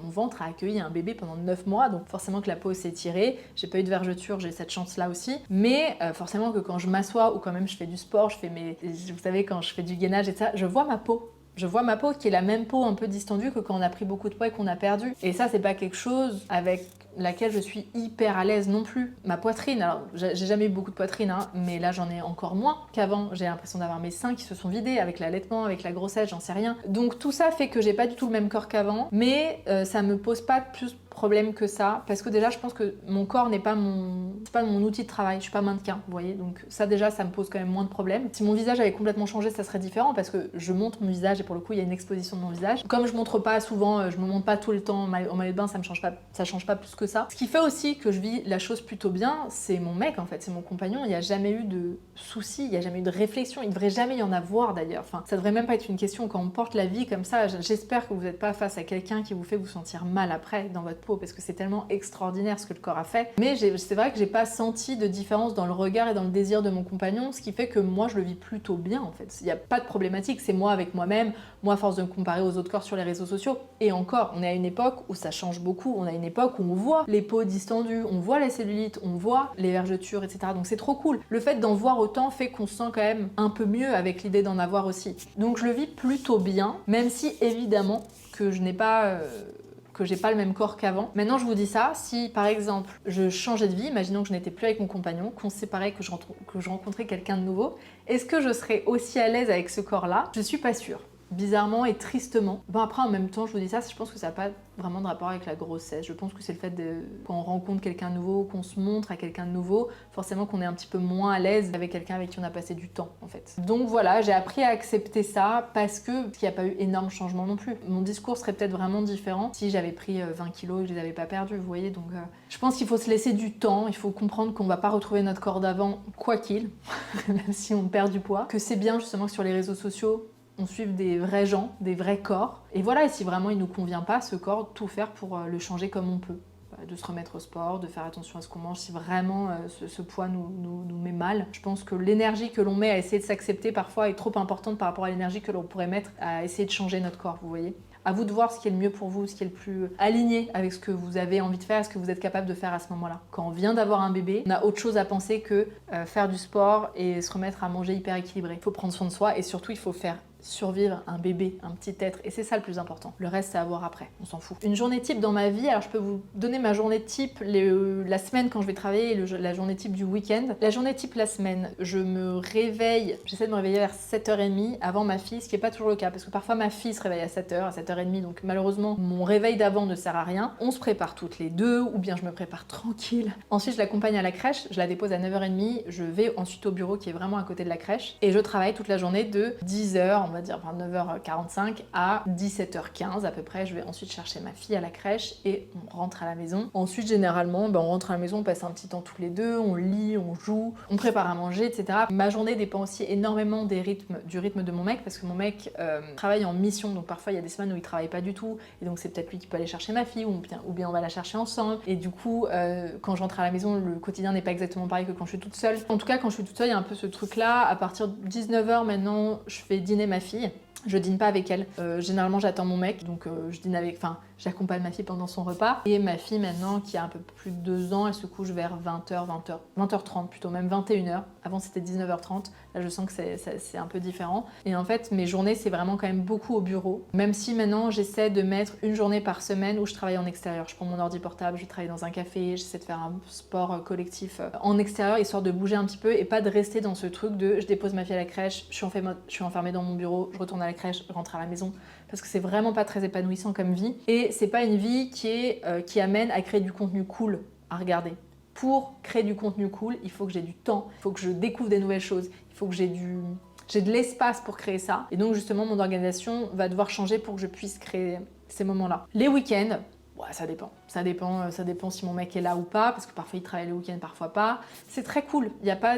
mon ventre a accueilli un bébé pendant 9 mois, donc forcément que la peau s'est tirée, j'ai pas eu de vergeture, j'ai cette chance là aussi, mais forcément que quand je m'assois ou quand même je fais du sport, vous savez, quand je fais du gainage et ça, je vois ma peau. Je vois ma peau qui est la même peau un peu distendue que quand on a pris beaucoup de poids et qu'on a perdu. Et ça, c'est pas quelque chose avec laquelle je suis hyper à l'aise non plus. Ma poitrine, alors j'ai jamais eu beaucoup de poitrine, hein, mais là j'en ai encore moins qu'avant. J'ai l'impression d'avoir mes seins qui se sont vidés avec l'allaitement, avec la grossesse, j'en sais rien. Donc tout ça fait que j'ai pas du tout le même corps qu'avant, mais ça me pose pas plus problème que ça, parce que déjà je pense que mon corps n'est pas mon outil de travail, je suis pas mannequin, vous voyez, donc ça déjà ça me pose quand même moins de problèmes. Si mon visage avait complètement changé, ça serait différent, parce que je montre mon visage et pour le coup il y a une exposition de mon visage. Comme je montre pas souvent, je me montre pas tout le temps en maillot de bain, ça change pas plus que ça. Ce qui fait aussi que je vis la chose plutôt bien, c'est mon mec en fait, c'est mon compagnon. Il n'y a jamais eu de soucis, il n'y a jamais eu de réflexion, il devrait jamais y en avoir d'ailleurs. Enfin, ça devrait même pas être une question quand on porte la vie comme ça. J'espère que vous n'êtes pas face à quelqu'un qui vous fait vous sentir mal après dans votre peau, parce que c'est tellement extraordinaire ce que le corps a fait. Mais c'est vrai que j'ai pas senti de différence dans le regard et dans le désir de mon compagnon, ce qui fait que moi je le vis plutôt bien en fait. Il n'y a pas de problématique, c'est moi avec moi-même, moi à force de me comparer aux autres corps sur les réseaux sociaux. Et encore, on est à une époque où ça change beaucoup, on est à une époque où on voit les peaux distendues, on voit la cellulite, on voit les vergetures, etc. Donc c'est trop cool. Le fait d'en voir autant fait qu'on se sent quand même un peu mieux avec l'idée d'en avoir aussi. Donc je le vis plutôt bien, même si évidemment que je n'ai pas... que j'ai pas le même corps qu'avant. Maintenant je vous dis ça, si par exemple je changeais de vie, imaginons que je n'étais plus avec mon compagnon, qu'on se séparait, que je rencontrais quelqu'un de nouveau, est-ce que je serais aussi à l'aise avec ce corps-là? Je suis pas sûre. Bizarrement et tristement. Bon après en même temps je vous dis ça, je pense que ça n'a pas vraiment de rapport avec la grossesse. Je pense que c'est le fait de quand on rencontre quelqu'un de nouveau, qu'on se montre à quelqu'un de nouveau, forcément qu'on est un petit peu moins à l'aise avec quelqu'un avec qui on a passé du temps en fait. Donc voilà, j'ai appris à accepter ça parce qu'il n'y a pas eu énorme changement non plus. Mon discours serait peut-être vraiment différent si j'avais pris 20 kilos et que je les avais pas perdus, vous voyez. Donc je pense qu'il faut se laisser du temps, il faut comprendre qu'on va pas retrouver notre corps d'avant quoi qu'il, même si on perd du poids. Que c'est bien justement que sur les réseaux sociaux on suive des vrais gens, des vrais corps. Et voilà, et si vraiment il nous convient pas, ce corps, tout faire pour le changer comme on peut. De se remettre au sport, de faire attention à ce qu'on mange, si vraiment ce poids nous met mal. Je pense que l'énergie que l'on met à essayer de s'accepter parfois est trop importante par rapport à l'énergie que l'on pourrait mettre à essayer de changer notre corps, vous voyez. À vous de voir ce qui est le mieux pour vous, ce qui est le plus aligné avec ce que vous avez envie de faire, ce que vous êtes capable de faire à ce moment-là. Quand on vient d'avoir un bébé, on a autre chose à penser que faire du sport et se remettre à manger hyper équilibré. Il faut prendre soin de soi et surtout il faut faire survivre un bébé, un petit être, et c'est ça le plus important. Le reste c'est à voir après, on s'en fout. Une journée type dans ma vie, alors je peux vous donner ma journée type la semaine quand je vais travailler et la journée type du week-end. La journée type la semaine, je me réveille, j'essaie de me réveiller vers 7h30 avant ma fille, ce qui n'est pas toujours le cas, parce que parfois ma fille se réveille à 7h, à 7h30, donc malheureusement mon réveil d'avant ne sert à rien. On se prépare toutes les deux, ou bien je me prépare tranquille. Ensuite je l'accompagne à la crèche, je la dépose à 9h30, je vais ensuite au bureau qui est vraiment à côté de la crèche, et je travaille toute la journée de 10h, va dire, enfin 9h45 à 17h15 à peu près. Je vais ensuite chercher ma fille à la crèche et on rentre à la maison. Ensuite, généralement, on rentre à la maison, on passe un petit temps tous les deux, on lit, on joue, on prépare à manger, etc. Ma journée dépend aussi énormément du rythme de mon mec, parce que mon mec travaille en mission, donc parfois il y a des semaines où il travaille pas du tout, et donc c'est peut-être lui qui peut aller chercher ma fille, ou bien on va la chercher ensemble. Et du coup, quand j'entre à la maison, le quotidien n'est pas exactement pareil que quand je suis toute seule. En tout cas, quand je suis toute seule, il y a un peu ce truc-là. À partir de 19h maintenant, je fais dîner ma fille. Je dîne pas avec elle. Généralement, j'attends mon mec, donc je dîne avec. Enfin, j'accompagne ma fille pendant son repas. Et ma fille, maintenant, qui a un peu plus de 2 ans, elle se couche vers 20h, 20h30 plutôt, même 21h. Avant, c'était 19h30. Là, je sens que c'est un peu différent. Et en fait, mes journées, c'est vraiment quand même beaucoup au bureau. Même si maintenant, j'essaie de mettre une journée par semaine où je travaille en extérieur. Je prends mon ordi portable, je travaille dans un café, j'essaie de faire un sport collectif en extérieur, histoire de bouger un petit peu et pas de rester dans ce truc de je dépose ma fille à la crèche, je suis enfermée dans mon bureau, je retourne à la crèche, je rentre à la maison. Parce que c'est vraiment pas très épanouissant comme vie. Et c'est pas une vie qui amène à créer du contenu cool à regarder. Pour créer du contenu cool, il faut que j'ai du temps, il faut que je découvre des nouvelles choses, il faut que j'ai de l'espace pour créer ça. Et donc justement, mon organisation va devoir changer pour que je puisse créer ces moments-là. Les week-ends, ouais, ça dépend. Ça dépend si mon mec est là ou pas, parce que parfois il travaille le week-end, parfois pas. C'est très cool.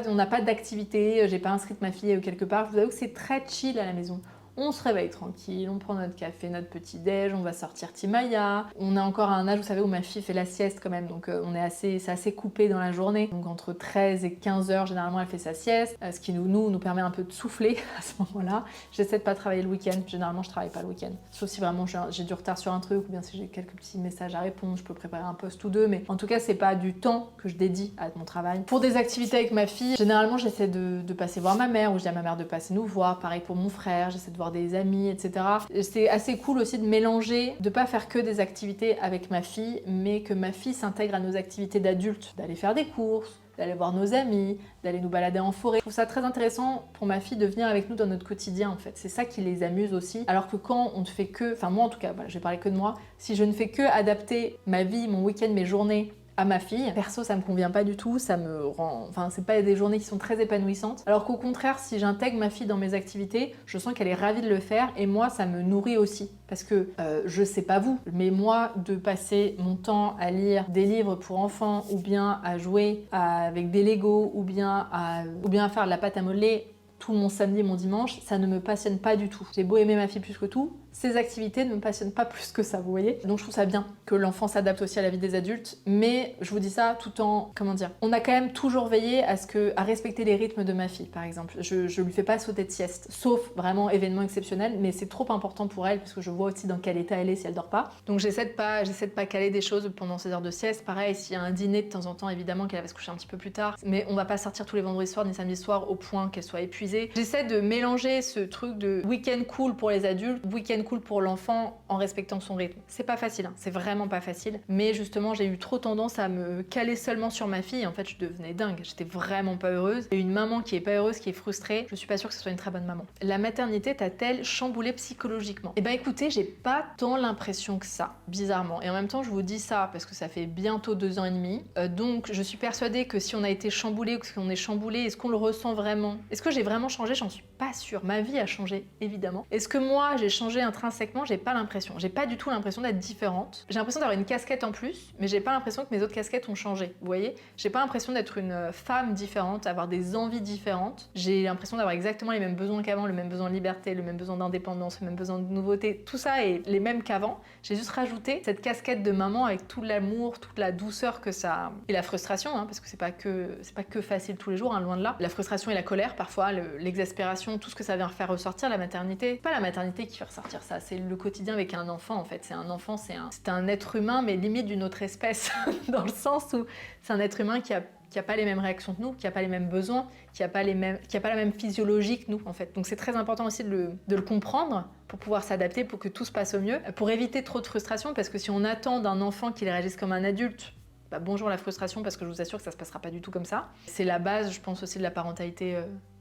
On n'a pas d'activité, j'ai pas inscrite ma fille quelque part. Je vous avoue que c'est très chill à la maison. On se réveille tranquille, on prend notre café, notre petit déj, on va sortir Timaya. On a encore un âge, vous savez, où ma fille fait la sieste quand même, donc c'est assez coupé dans la journée. Donc entre 13 et 15 heures, généralement, elle fait sa sieste, ce qui nous permet un peu de souffler à ce moment-là. J'essaie de pas travailler le week-end, généralement je travaille pas le week-end. Sauf si vraiment j'ai du retard sur un truc, ou bien si j'ai quelques petits messages à répondre, je peux préparer un post ou deux, mais en tout cas, c'est pas du temps que je dédie à mon travail. Pour des activités avec ma fille, généralement, j'essaie de passer voir ma mère, ou je dis à ma mère de passer nous voir, pareil pour mon frère, j'essaie de voir des amis, etc. C'est assez cool aussi de mélanger, de pas faire que des activités avec ma fille, mais que ma fille s'intègre à nos activités d'adultes, d'aller faire des courses, d'aller voir nos amis, d'aller nous balader en forêt. Je trouve ça très intéressant pour ma fille de venir avec nous dans notre quotidien en fait. C'est ça qui les amuse aussi. Alors que quand on ne fait que, enfin moi en tout cas, voilà, je vais parler que de moi, si je ne fais que adapter ma vie, mon week-end, mes journées à ma fille, perso ça me convient pas du tout, ça me rend... Enfin c'est pas des journées qui sont très épanouissantes. Alors qu'au contraire, si j'intègre ma fille dans mes activités, je sens qu'elle est ravie de le faire et moi ça me nourrit aussi. Parce que je sais pas vous, mais moi de passer mon temps à lire des livres pour enfants ou bien à jouer avec des Lego ou bien à faire de la pâte à modeler tout mon samedi et mon dimanche, ça ne me passionne pas du tout. J'ai beau aimer ma fille plus que tout, ces activités ne me passionnent pas plus que ça, vous voyez. Donc je trouve ça bien que l'enfant s'adapte aussi à la vie des adultes, mais je vous dis ça tout en, comment dire, on a quand même toujours veillé à respecter les rythmes de ma fille, par exemple. Je lui fais pas sauter de sieste, sauf vraiment événement exceptionnel, mais c'est trop important pour elle parce que je vois aussi dans quel état elle est si elle dort pas. Donc j'essaie de pas caler des choses pendant ses heures de sieste. Pareil, s'il y a un dîner de temps en temps, évidemment qu'elle va se coucher un petit peu plus tard, mais on va pas sortir tous les vendredis soirs ni samedi soir au point qu'elle soit épuisée. J'essaie de mélanger ce truc de week-end cool pour les adultes, week-end cool pour l'enfant en respectant son rythme. C'est pas facile, hein, c'est vraiment pas facile. Mais justement, j'ai eu trop tendance à me caler seulement sur ma fille. En fait, je devenais dingue. J'étais vraiment pas heureuse. Et une maman qui est pas heureuse, qui est frustrée, je suis pas sûre que ce soit une très bonne maman. La maternité t'a-t-elle chamboulé psychologiquement? Eh ben écoutez, j'ai pas tant l'impression que ça, bizarrement. Et en même temps, je vous dis ça parce que ça fait bientôt 2 ans et demi. Donc, je suis persuadée que si on a été chamboulé ou qu'on est chamboulé, est-ce qu'on le ressent vraiment? Est-ce que j'ai vraiment changé? J'en suis pas sûre. Ma vie a changé, évidemment. Est-ce que moi, j'ai changé intrinsèquement? J'ai pas l'impression. J'ai pas du tout l'impression d'être différente. J'ai l'impression d'avoir une casquette en plus, mais j'ai pas l'impression que mes autres casquettes ont changé. Vous voyez? J'ai pas l'impression d'être une femme différente, avoir des envies différentes. J'ai l'impression d'avoir exactement les mêmes besoins qu'avant, le même besoin de liberté, le même besoin d'indépendance, le même besoin de nouveauté. Tout ça est les mêmes qu'avant. J'ai juste rajouté cette casquette de maman avec tout l'amour, toute la douceur que ça... Et la frustration, hein, parce que c'est pas que facile tous les jours, hein, loin de là. La frustration et la colère, parfois, l'exaspération, tout ce que ça vient faire ressortir, la maternité. Pas la maternité qui fait ressortir ça, c'est le quotidien avec un enfant, en fait. C'est un enfant, c'est un être humain, mais limite d'une autre espèce, dans le sens où c'est un être humain qui a pas les mêmes réactions que nous, qui a pas les mêmes besoins, qui a pas la même physiologie que nous, en fait. Donc c'est très important aussi de le comprendre pour pouvoir s'adapter, pour que tout se passe au mieux, pour éviter trop de frustration, parce que si on attend d'un enfant qu'il réagisse comme un adulte, bah bonjour la frustration, parce que je vous assure que ça se passera pas du tout comme ça. C'est la base, je pense aussi, de la parentalité,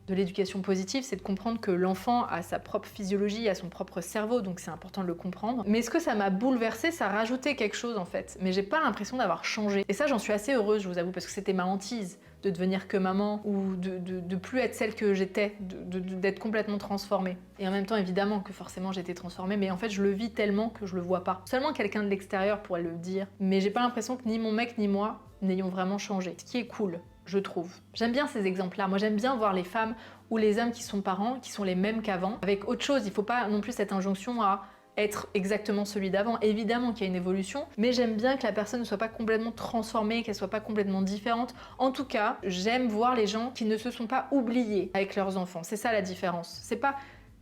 de l'éducation positive, c'est de comprendre que l'enfant a sa propre physiologie, a son propre cerveau, donc c'est important de le comprendre. Mais est-ce que ça m'a bouleversée? Ça a rajouté quelque chose en fait, mais j'ai pas l'impression d'avoir changé. Et ça, j'en suis assez heureuse, je vous avoue, parce que c'était ma hantise. de devenir que maman ou de plus être celle que j'étais, d'être complètement transformée. Et en même temps, évidemment que forcément j'étais transformée, mais en fait je le vis tellement que je le vois pas. Seulement quelqu'un de l'extérieur pourrait le dire, mais j'ai pas l'impression que ni mon mec ni moi n'ayons vraiment changé. Ce qui est cool, je trouve. J'aime bien ces exemples-là. Moi, j'aime bien voir les femmes ou les hommes qui sont parents, qui sont les mêmes qu'avant, avec autre chose. Il faut pas non plus cette injonction à être exactement celui d'avant. Évidemment qu'il y a une évolution, mais j'aime bien que la personne ne soit pas complètement transformée, qu'elle soit pas complètement différente. En tout cas, j'aime voir les gens qui ne se sont pas oubliés avec leurs enfants. C'est ça la différence. C'est pas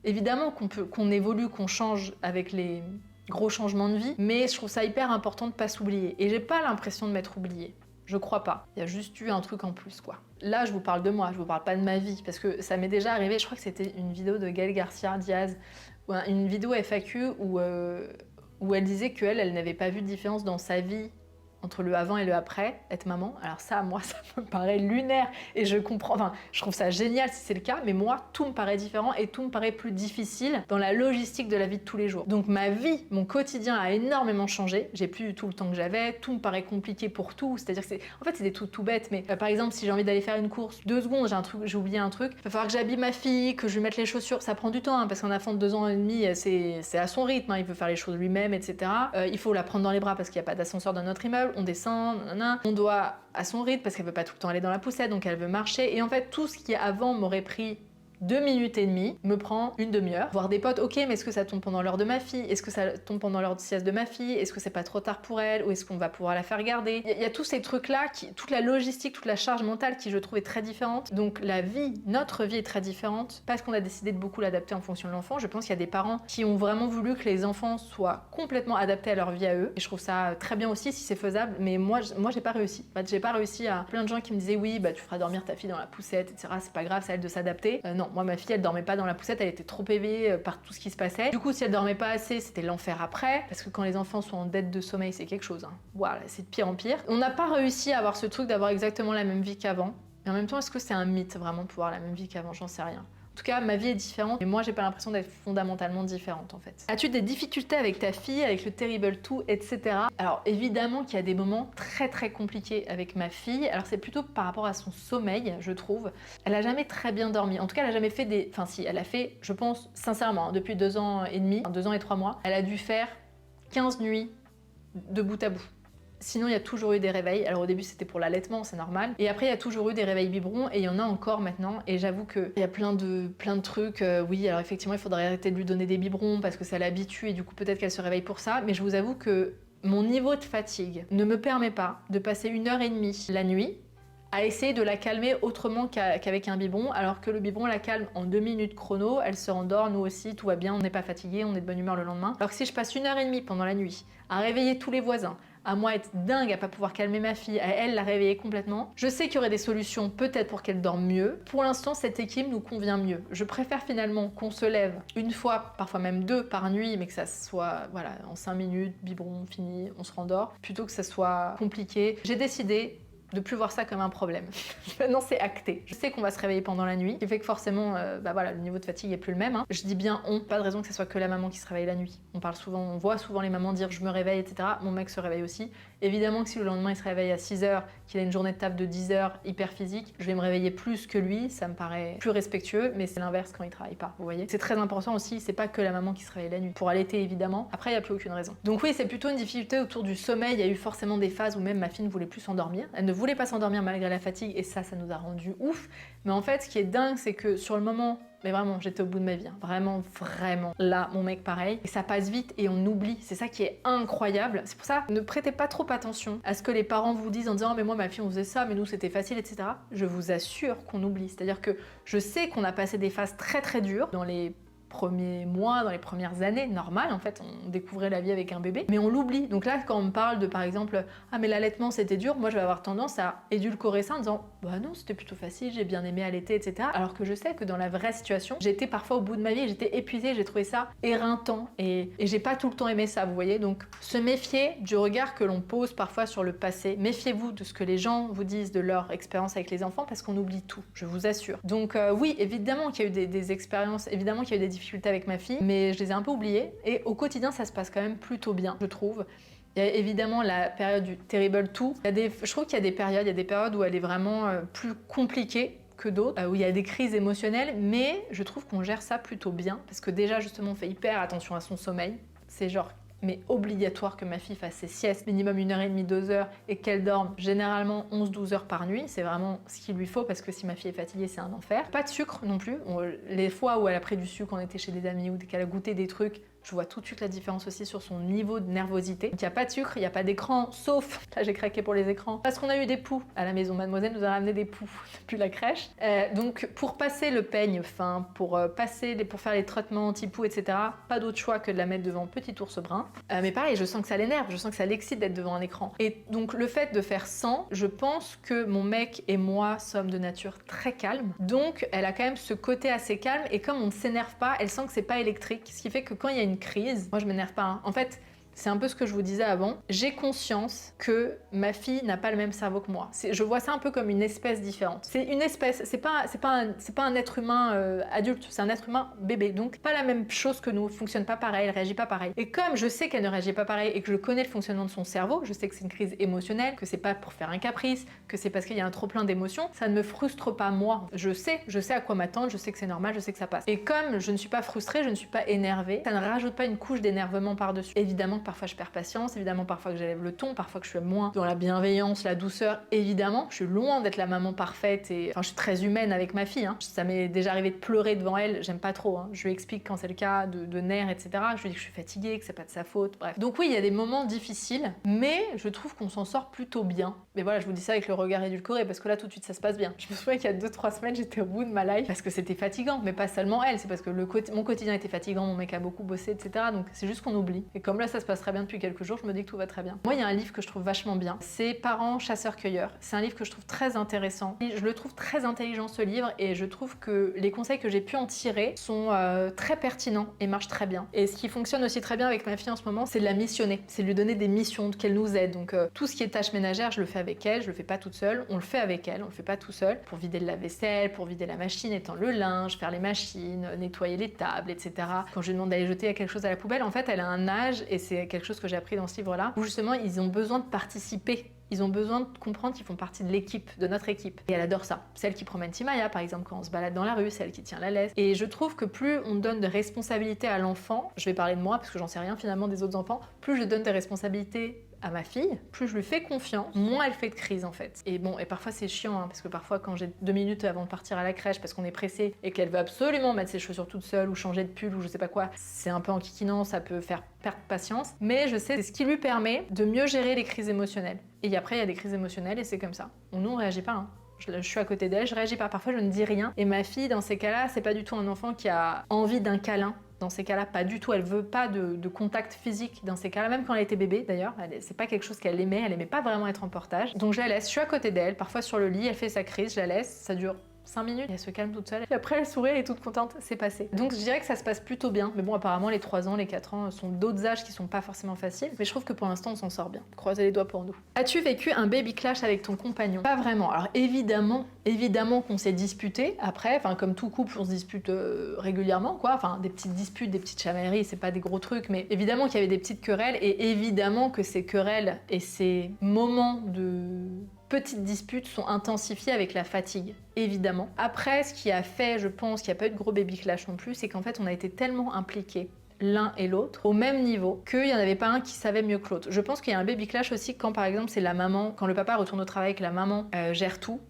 évidemment qu'on évolue, qu'on change avec les gros changements de vie, mais je trouve ça hyper important de pas s'oublier. Et j'ai pas l'impression de m'être oubliée. Je crois pas. Il y a juste eu un truc en plus, quoi. Là, je vous parle de moi, je vous parle pas de ma vie, parce que ça m'est déjà arrivé, je crois que c'était une vidéo de Gaël Garcia Diaz, une vidéo FAQ où elle disait qu'elle n'avait pas vu de différence dans sa vie entre le avant et le après, être maman. Alors ça, moi, ça me paraît lunaire et je comprends, enfin, je trouve ça génial si c'est le cas, mais moi, tout me paraît différent et tout me paraît plus difficile dans la logistique de la vie de tous les jours. Donc ma vie, mon quotidien a énormément changé, j'ai plus du tout le temps que j'avais, tout me paraît compliqué pour tout, c'est-à-dire que en fait, c'est des trucs tout bêtes, mais par exemple, si j'ai envie d'aller faire une course, 2 secondes, j'ai oublié un truc, il va falloir que j'habille ma fille, que je lui mette les chaussures, ça prend du temps, hein, parce qu'un enfant de 2 ans et demi, c'est à son rythme, hein, il veut faire les choses lui-même, etc. Il faut la prendre dans les bras parce qu'il n'y a pas d'ascenseur dans notre immeuble, on descend, nanana. On doit à son rythme parce qu'elle veut pas tout le temps aller dans la poussette, donc elle veut marcher. Et en fait, tout ce qui avant m'aurait pris 2 minutes et demie me prend une demi-heure. Voir des potes, ok, mais est-ce que ça tombe pendant l'heure de ma fille? Est-ce que ça tombe pendant l'heure de sieste de ma fille? Est-ce que c'est pas trop tard pour elle? Ou est-ce qu'on va pouvoir la faire garder? Il y a tous ces trucs-là, toute la logistique, toute la charge mentale qui, je trouve, est très différente. Donc la vie, notre vie est très différente parce qu'on a décidé de beaucoup l'adapter en fonction de l'enfant. Je pense qu'il y a des parents qui ont vraiment voulu que les enfants soient complètement adaptés à leur vie à eux. Et je trouve ça très bien aussi si c'est faisable, mais moi j'ai pas réussi. J'ai pas réussi à plein de gens qui me disaient oui, bah tu feras dormir ta fille dans la poussette, etc. C'est pas grave, c'est à elle de s'adapter. Non, moi ma fille elle dormait pas dans la poussette, elle était trop éveillée par tout ce qui se passait. Du coup, si elle dormait pas assez, c'était l'enfer après, parce que quand les enfants sont en dette de sommeil, c'est quelque chose. Hein. Voilà, c'est de pire en pire. On n'a pas réussi à avoir ce truc d'avoir exactement la même vie qu'avant. Et en même temps, est-ce que c'est un mythe vraiment de pouvoir la même vie qu'avant? J'en sais rien. En tout cas, ma vie est différente, mais moi j'ai pas l'impression d'être fondamentalement différente en fait. As-tu des difficultés avec ta fille, avec le Terrible 2, etc. Alors évidemment qu'il y a des moments très très compliqués avec ma fille. Alors c'est plutôt par rapport à son sommeil, je trouve. Elle a jamais très bien dormi. En tout cas, elle a jamais fait des... Enfin si, elle a fait, je pense, sincèrement, depuis 2 ans et demi, 2 ans et 3 mois, elle a dû faire 15 nuits de bout à bout. Sinon, il y a toujours eu des réveils. Alors au début, c'était pour l'allaitement, c'est normal. Et après, il y a toujours eu des réveils biberons et il y en a encore maintenant. Et j'avoue qu'il y a plein de trucs. Oui, alors effectivement, il faudrait arrêter de lui donner des biberons parce que ça l'habitue et du coup, peut-être qu'elle se réveille pour ça. Mais je vous avoue que mon niveau de fatigue ne me permet pas de passer 1h30 la nuit à essayer de la calmer autrement qu'avec un biberon, alors que le biberon la calme en 2 minutes chrono, elle se rendort, nous aussi, tout va bien, on n'est pas fatigué, on est de bonne humeur le lendemain. Alors que si je passe 1h30 pendant la nuit à réveiller tous les voisins, à moi être dingue à pas pouvoir calmer ma fille, à elle la réveiller complètement, je sais qu'il y aurait des solutions peut-être pour qu'elle dorme mieux. Pour l'instant, cet équilibre nous convient mieux. Je préfère finalement qu'on se lève une fois, parfois même 2 par nuit, mais que ça soit, voilà, en 5 minutes, biberon fini, on se rendort, plutôt que ça soit compliqué. J'ai décidé de plus voir ça comme un problème. Maintenant, c'est acté. Je sais qu'on va se réveiller pendant la nuit, ce qui fait que forcément, bah voilà, le niveau de fatigue est plus le même. Hein. Je dis bien on, pas de raison que ce soit que la maman qui se réveille la nuit. On voit souvent les mamans dire je me réveille, etc. Mon mec se réveille aussi. Évidemment que si le lendemain il se réveille à 6h, qu'il a une journée de taf de 10 heures hyper physique, je vais me réveiller plus que lui, ça me paraît plus respectueux, mais c'est l'inverse quand il travaille pas, vous voyez. C'est très important aussi, c'est pas que la maman qui se réveille la nuit. Pour allaiter évidemment, après il n'y a plus aucune raison. Donc oui, c'est plutôt une difficulté autour du sommeil. Il y a eu forcément des phases où même ma fille ne voulait plus s'endormir. Elle ne voulait pas s'endormir malgré la fatigue et ça nous a rendu ouf. Mais en fait, ce qui est dingue, c'est que sur le moment, mais vraiment, j'étais au bout de ma vie. Hein. Vraiment. Là, mon mec, pareil. Et ça passe vite et on oublie. C'est ça qui est incroyable. C'est pour ça, ne prêtez pas trop attention à ce que les parents vous disent en disant « mais moi, ma fille, on faisait ça, mais nous, c'était facile, etc. » Je vous assure qu'on oublie. C'est-à-dire que je sais qu'on a passé des phases très très dures dans les premiers mois, dans les premières années, normal en fait, on découvrait la vie avec un bébé, mais on l'oublie. Donc là, quand on me parle de par exemple « ah mais l'allaitement c'était dur », moi je vais avoir tendance à édulcorer ça en disant « bah non, c'était plutôt facile, j'ai bien aimé allaiter, etc. » Alors que je sais que dans la vraie situation, j'étais parfois au bout de ma vie, j'étais épuisée, j'ai trouvé ça éreintant et j'ai pas tout le temps aimé ça, vous voyez. Donc se méfier du regard que l'on pose parfois sur le passé, méfiez-vous de ce que les gens vous disent de leur expérience avec les enfants parce qu'on oublie tout, je vous assure. Donc oui, évidemment qu'il y a eu des expériences, évidemment qu'il y a eu des difficultés avec ma fille, mais je les ai un peu oubliées et au quotidien ça se passe quand même plutôt bien, je trouve. Il y a évidemment la période du terrible two. Je trouve qu'il y a des périodes où elle est vraiment plus compliquée que d'autres, où il y a des crises émotionnelles, mais je trouve qu'on gère ça plutôt bien, parce que déjà justement on fait hyper attention à son sommeil. C'est genre mais obligatoire que ma fille fasse ses siestes, minimum 1h30, 2 heures, et qu'elle dorme généralement 11-12 heures par nuit. C'est vraiment ce qu'il lui faut, parce que si ma fille est fatiguée, c'est un enfer. Pas de sucre non plus. Les fois où elle a pris du sucre, on était chez des amis, ou qu'elle a goûté des trucs, je vois tout de suite la différence aussi sur son niveau de nervosité. Donc il n'y a pas de sucre, il n'y a pas d'écran, sauf, là j'ai craqué pour les écrans, parce qu'on a eu des poux à la maison. Mademoiselle nous a ramené des poux depuis la crèche. Donc pour passer le peigne fin, pour faire les traitements anti-poux, etc., pas d'autre choix que de la mettre devant Petit Ours Brun. Mais pareil, je sens que ça l'énerve, je sens que ça l'excite d'être devant un écran. Et donc le fait de faire sans, je pense que mon mec et moi sommes de nature très calme. Donc elle a quand même ce côté assez calme, et comme on ne s'énerve pas, elle sent que c'est pas électrique, ce qui fait que quand il y a une crise, moi je m'énerve pas, hein. En fait, c'est un peu ce que je vous disais avant. J'ai conscience que ma fille n'a pas le même cerveau que moi. Je vois ça un peu comme une espèce différente. C'est une espèce, c'est pas un être humain adulte, c'est un être humain bébé. Donc pas la même chose que nous, fonctionne pas pareil, elle réagit pas pareil. Et comme je sais qu'elle ne réagit pas pareil et que je connais le fonctionnement de son cerveau, je sais que c'est une crise émotionnelle, que c'est pas pour faire un caprice, que c'est parce qu'il y a un trop plein d'émotions, ça ne me frustre pas moi. Je sais à quoi m'attendre, je sais que c'est normal, je sais que ça passe. Et comme je ne suis pas frustrée, je ne suis pas énervée, ça ne rajoute pas une couche d'énervement par-dessus. Évidemment, parfois je perds patience, évidemment parfois que j'élève le ton, parfois que je suis moins dans la bienveillance, la douceur, évidemment. Je suis loin d'être la maman parfaite et enfin je suis très humaine avec ma fille, hein. Ça m'est déjà arrivé de pleurer devant elle, j'aime pas trop, hein. Je lui explique quand c'est le cas de nerfs, etc. Je lui dis que je suis fatiguée, que c'est pas de sa faute, bref. Donc oui, il y a des moments difficiles, mais je trouve qu'on s'en sort plutôt bien. Mais voilà, je vous dis ça avec le regard édulcoré, parce que là tout de suite ça se passe bien. Je me souviens qu'il y a 2-3 semaines, j'étais au bout de ma life, parce que c'était fatigant, mais pas seulement elle, c'est parce que mon quotidien était fatigant, mon mec a beaucoup bossé, etc. Donc c'est juste qu'on oublie. Et comme là ça se passe très bien depuis quelques jours, je me dis que tout va très bien. Moi, il y a un livre que je trouve vachement bien, c'est Parents chasseurs-cueilleurs. C'est un livre que je trouve très intéressant. Je le trouve très intelligent, ce livre, et je trouve que les conseils que j'ai pu en tirer sont très pertinents et marchent très bien. Et ce qui fonctionne aussi très bien avec ma fille en ce moment, c'est de la missionner, c'est de lui donner des missions, qu'elle nous aide. Donc tout ce qui est tâches ménagères, je le fais avec elle, je le fais pas toute seule, on le fait avec elle, on le fait pas tout seul, pour vider le lave-vaisselle, pour vider la machine, étendre le linge, faire les machines, nettoyer les tables, etc. Quand je lui demande d'aller jeter quelque chose à la poubelle, en fait, elle a un âge, et c'est quelque chose que j'ai appris dans ce livre-là, où justement ils ont besoin de participer. Ils ont besoin de comprendre qu'ils font partie de l'équipe, de notre équipe. Et elle adore ça. Celle qui promène Timaya, par exemple, quand on se balade dans la rue, celle qui tient la laisse. Et je trouve que plus on donne de responsabilités à l'enfant, je vais parler de moi parce que j'en sais rien finalement des autres enfants, plus je donne des responsabilités à ma fille, plus je lui fais confiance, moins elle fait de crise en fait. Et bon, et parfois c'est chiant, hein, parce que parfois quand j'ai 2 minutes avant de partir à la crèche parce qu'on est pressé et qu'elle veut absolument mettre ses chaussures toute seule ou changer de pull ou je sais pas quoi, c'est un peu enquiquinant, ça peut faire perdre patience. Mais je sais, c'est ce qui lui permet de mieux gérer les crises émotionnelles. Et après, il y a des crises émotionnelles et c'est comme ça. Nous, on réagit pas, hein. Je suis à côté d'elle, je réagis pas. Parfois, je ne dis rien. Et ma fille, dans ces cas-là, c'est pas du tout un enfant qui a envie d'un câlin. Dans ces cas-là, pas du tout. Elle veut pas de contact physique dans ces cas-là, même quand elle était bébé d'ailleurs. C'est pas quelque chose qu'elle aimait, elle aimait pas vraiment être en portage. Donc je la laisse, je suis à côté d'elle, parfois sur le lit, elle fait sa crise, je la laisse, ça dure 5 minutes, elle se calme toute seule. Et après, elle sourit, elle est toute contente, c'est passé. Donc je dirais que ça se passe plutôt bien. Mais bon, apparemment, les 3 ans, les 4 ans sont d'autres âges qui sont pas forcément faciles. Mais je trouve que pour l'instant, on s'en sort bien. Croisez les doigts pour nous. As-tu vécu un baby clash avec ton compagnon? Pas vraiment. Alors évidemment qu'on s'est disputé après. Enfin, comme tout couple, on se dispute régulièrement, quoi. Enfin, des petites disputes, des petites chamailleries, c'est pas des gros trucs. Mais évidemment qu'il y avait des petites querelles. Et évidemment que ces querelles et ces moments de petites disputes sont intensifiées avec la fatigue, évidemment. Après, ce qui a fait, je pense, qu'il n'y a pas eu de gros baby clash non plus, c'est qu'en fait, on a été tellement impliqués l'un et l'autre au même niveau qu'il n'y en avait pas un qui savait mieux que l'autre. Je pense qu'il y a un baby clash aussi quand, par exemple, c'est la maman, quand le papa retourne au travail et que la maman gère tout.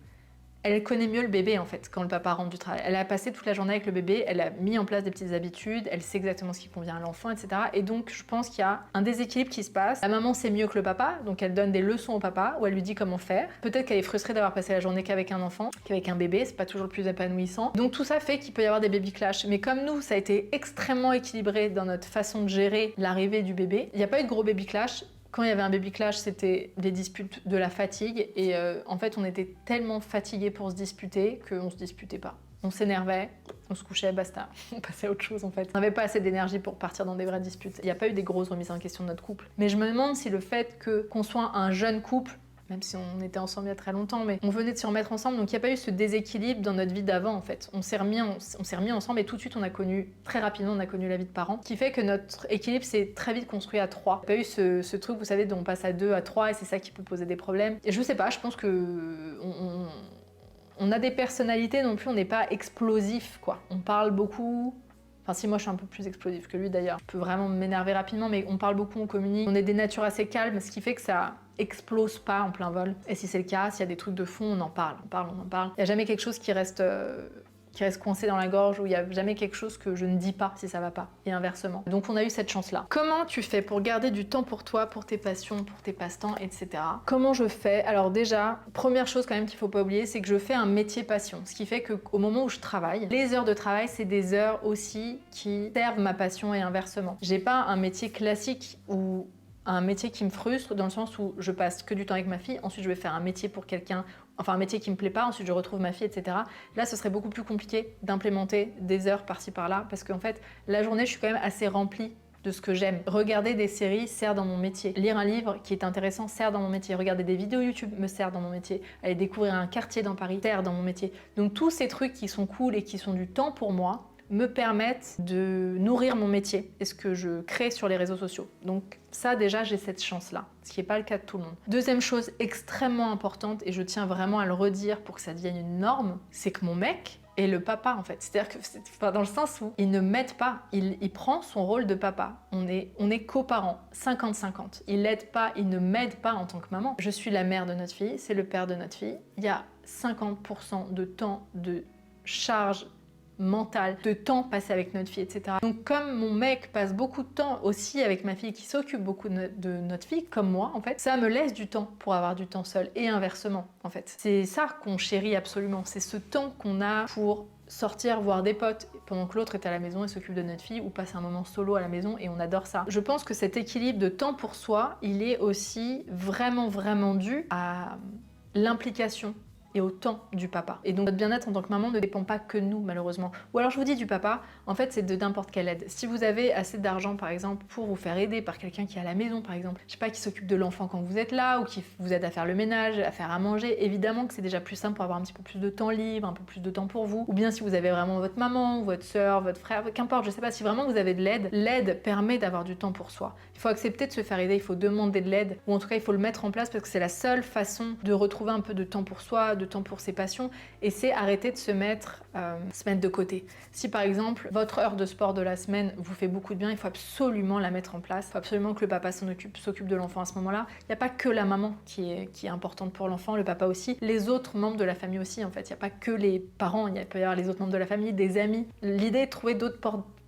Elle connaît mieux le bébé en fait quand le papa rentre du travail. Elle a passé toute la journée avec le bébé, elle a mis en place des petites habitudes, elle sait exactement ce qui convient à l'enfant, etc. Et donc je pense qu'il y a un déséquilibre qui se passe. La maman sait mieux que le papa, donc elle donne des leçons au papa où elle lui dit comment faire. Peut-être qu'elle est frustrée d'avoir passé la journée qu'avec un enfant, qu'avec un bébé, c'est pas toujours le plus épanouissant. Donc tout ça fait qu'il peut y avoir des baby clash. Mais comme nous, ça a été extrêmement équilibré dans notre façon de gérer l'arrivée du bébé, il n'y a pas eu de gros baby clash. Quand il y avait un baby clash, c'était des disputes de la fatigue et en fait on était tellement fatigués pour se disputer qu'on se disputait pas. On s'énervait, on se couchait, basta. On passait à autre chose en fait. On n'avait pas assez d'énergie pour partir dans des vraies disputes. Il n'y a pas eu des grosses remises en question de notre couple. Mais je me demande si le fait qu'on soit un jeune couple, même si on était ensemble il y a très longtemps, mais on venait de se remettre ensemble, donc il n'y a pas eu ce déséquilibre dans notre vie d'avant en fait. On s'est remis ensemble et tout de suite on a connu, très rapidement on a connu la vie de parents, qui fait que notre équilibre s'est très vite construit à 3. Il n'y a pas eu ce truc, vous savez, dont on passe à 2, à 3 et c'est ça qui peut poser des problèmes. Et je sais pas, je pense que on a des personnalités non plus, on n'est pas explosif quoi. On parle beaucoup. Enfin si, moi je suis un peu plus explosif que lui d'ailleurs. Je peux vraiment m'énerver rapidement, mais on parle beaucoup, on communique. On est des natures assez calmes, ce qui fait que ça explose pas en plein vol. Et si c'est le cas, s'il y a des trucs de fond, on en parle. Il n'y a jamais quelque chose qui reste coincé dans la gorge, où il n'y a jamais quelque chose que je ne dis pas si ça va pas, et inversement. Donc on a eu cette chance-là. Comment tu fais pour garder du temps pour toi, pour tes passions, pour tes passe-temps, etc. Comment je fais? Alors déjà, première chose quand même qu'il faut pas oublier, c'est que je fais un métier passion. Ce qui fait qu'au moment où je travaille, les heures de travail, c'est des heures aussi qui servent ma passion et inversement. J'ai pas un métier classique où un métier qui me frustre dans le sens où je passe que du temps avec ma fille, ensuite je vais faire un métier pour quelqu'un, enfin un métier qui me plaît pas, ensuite je retrouve ma fille, etc. Là, ce serait beaucoup plus compliqué d'implémenter des heures par-ci par-là, parce qu'en fait, la journée, je suis quand même assez remplie de ce que j'aime. Regarder des séries sert dans mon métier. Lire un livre qui est intéressant sert dans mon métier. Regarder des vidéos YouTube me sert dans mon métier. Aller découvrir un quartier dans Paris sert dans mon métier. Donc tous ces trucs qui sont cool et qui sont du temps pour moi, me permettent de nourrir mon métier et ce que je crée sur les réseaux sociaux. Donc ça déjà, j'ai cette chance-là, ce qui n'est pas le cas de tout le monde. Deuxième chose extrêmement importante, et je tiens vraiment à le redire pour que ça devienne une norme, c'est que mon mec est le papa en fait. C'est-à-dire que dans le sens où il ne m'aide pas, il prend son rôle de papa. On est coparents, 50-50. Il l'aide pas, il ne m'aide pas en tant que maman. Je suis la mère de notre fille, c'est le père de notre fille. Il y a 50% de temps de charge mentale, de temps passé avec notre fille, etc. Donc comme mon mec passe beaucoup de temps aussi avec ma fille qui s'occupe beaucoup de notre fille, comme moi en fait, ça me laisse du temps pour avoir du temps seul et inversement en fait. C'est ça qu'on chérit absolument, c'est ce temps qu'on a pour sortir voir des potes pendant que l'autre est à la maison et s'occupe de notre fille, ou passer un moment solo à la maison, et on adore ça. Je pense que cet équilibre de temps pour soi, il est aussi vraiment dû à l'implication et au temps du papa. Et donc notre bien-être en tant que maman ne dépend pas que de nous, malheureusement. Ou alors je vous dis du papa, en fait c'est de n'importe quelle aide. Si vous avez assez d'argent par exemple pour vous faire aider par quelqu'un qui est à la maison par exemple, je sais pas, qui s'occupe de l'enfant quand vous êtes là, ou qui vous aide à faire le ménage, à faire à manger, évidemment que c'est déjà plus simple pour avoir un petit peu plus de temps libre, un peu plus de temps pour vous. Ou bien si vous avez vraiment votre maman, votre soeur, votre frère, qu'importe, je sais pas, si vraiment vous avez de l'aide, l'aide permet d'avoir du temps pour soi. Il faut accepter de se faire aider, il faut demander de l'aide, ou en tout cas il faut le mettre en place parce que c'est la seule façon de retrouver un peu de temps pour soi, de temps pour ses passions, et c'est arrêter de se mettre de côté. Si par exemple votre heure de sport de la semaine vous fait beaucoup de bien, il faut absolument la mettre en place, il faut absolument que le papa s'occupe de l'enfant à ce moment-là. Il n'y a pas que la maman qui est importante pour l'enfant, le papa aussi, les autres membres de la famille aussi en fait, il n'y a pas que les parents, il peut y avoir les autres membres de la famille, des amis. L'idée est de trouver d'autres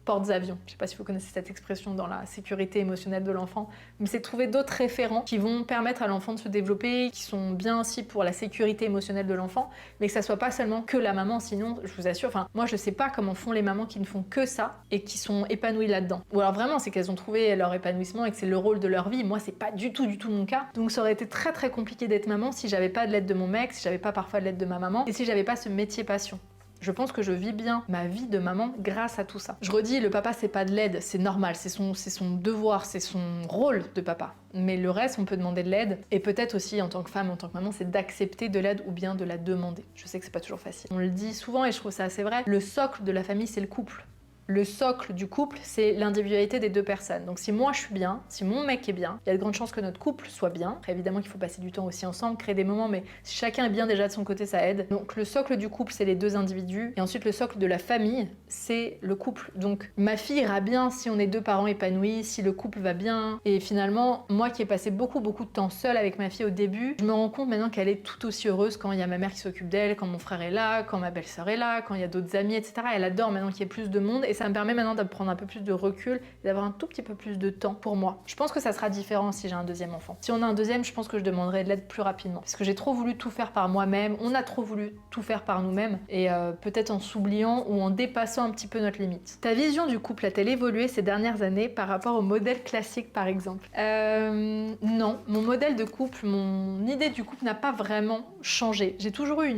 portes-avions. Je ne sais pas si vous connaissez cette expression dans la sécurité émotionnelle de l'enfant, mais c'est de trouver d'autres référents qui vont permettre à l'enfant de se développer, qui sont bien aussi pour la sécurité émotionnelle de l'enfant, mais que ça soit pas seulement que la maman, sinon, je vous assure, moi je sais pas comment font les mamans qui ne font que ça et qui sont épanouies là-dedans. Ou alors vraiment, c'est qu'elles ont trouvé leur épanouissement et que c'est le rôle de leur vie. Moi, c'est pas du tout mon cas. Donc ça aurait été très compliqué d'être maman si j'avais pas de l'aide de mon mec, si j'avais pas parfois de l'aide de ma maman, et si j'avais pas ce métier passion. Je pense que je vis bien ma vie de maman grâce à tout ça. Je redis, le papa c'est pas de l'aide, c'est normal, c'est son devoir, c'est son rôle de papa. Mais le reste, on peut demander de l'aide, et peut-être aussi en tant que femme, en tant que maman, c'est d'accepter de l'aide ou bien de la demander. Je sais que c'est pas toujours facile. On le dit souvent et je trouve ça assez vrai, le socle de la famille c'est le couple. Le socle du couple, c'est l'individualité des deux personnes. Donc si moi je suis bien, si mon mec est bien, il y a de grandes chances que notre couple soit bien. Après, évidemment qu'il faut passer du temps aussi ensemble, créer des moments, mais si chacun est bien déjà de son côté, ça aide. Donc le socle du couple, c'est les deux individus. Et ensuite le socle de la famille, c'est le couple. Donc ma fille ira bien si on est deux parents épanouis, si le couple va bien. Et finalement, moi qui ai passé beaucoup de temps seule avec ma fille au début, je me rends compte maintenant qu'elle est tout aussi heureuse quand il y a ma mère qui s'occupe d'elle, quand mon frère est là, quand ma belle-sœur est là, quand il y a d'autres amis, etc. Elle adore maintenant qu'il y ait plus de monde. Et ça me permet maintenant de prendre un peu plus de recul et d'avoir un tout petit peu plus de temps pour moi. Je pense que ça sera différent si j'ai un deuxième enfant. Si on a un deuxième, je pense que je demanderai de l'aide plus rapidement. Parce que j'ai trop voulu tout faire par moi-même, on a trop voulu tout faire par nous-mêmes, et peut-être en s'oubliant ou en dépassant un petit peu notre limite. Ta vision du couple a-t-elle évolué ces dernières années par rapport au modèle classique par exemple? Non, mon modèle de couple, mon idée du couple n'a pas vraiment changé. J'ai toujours eu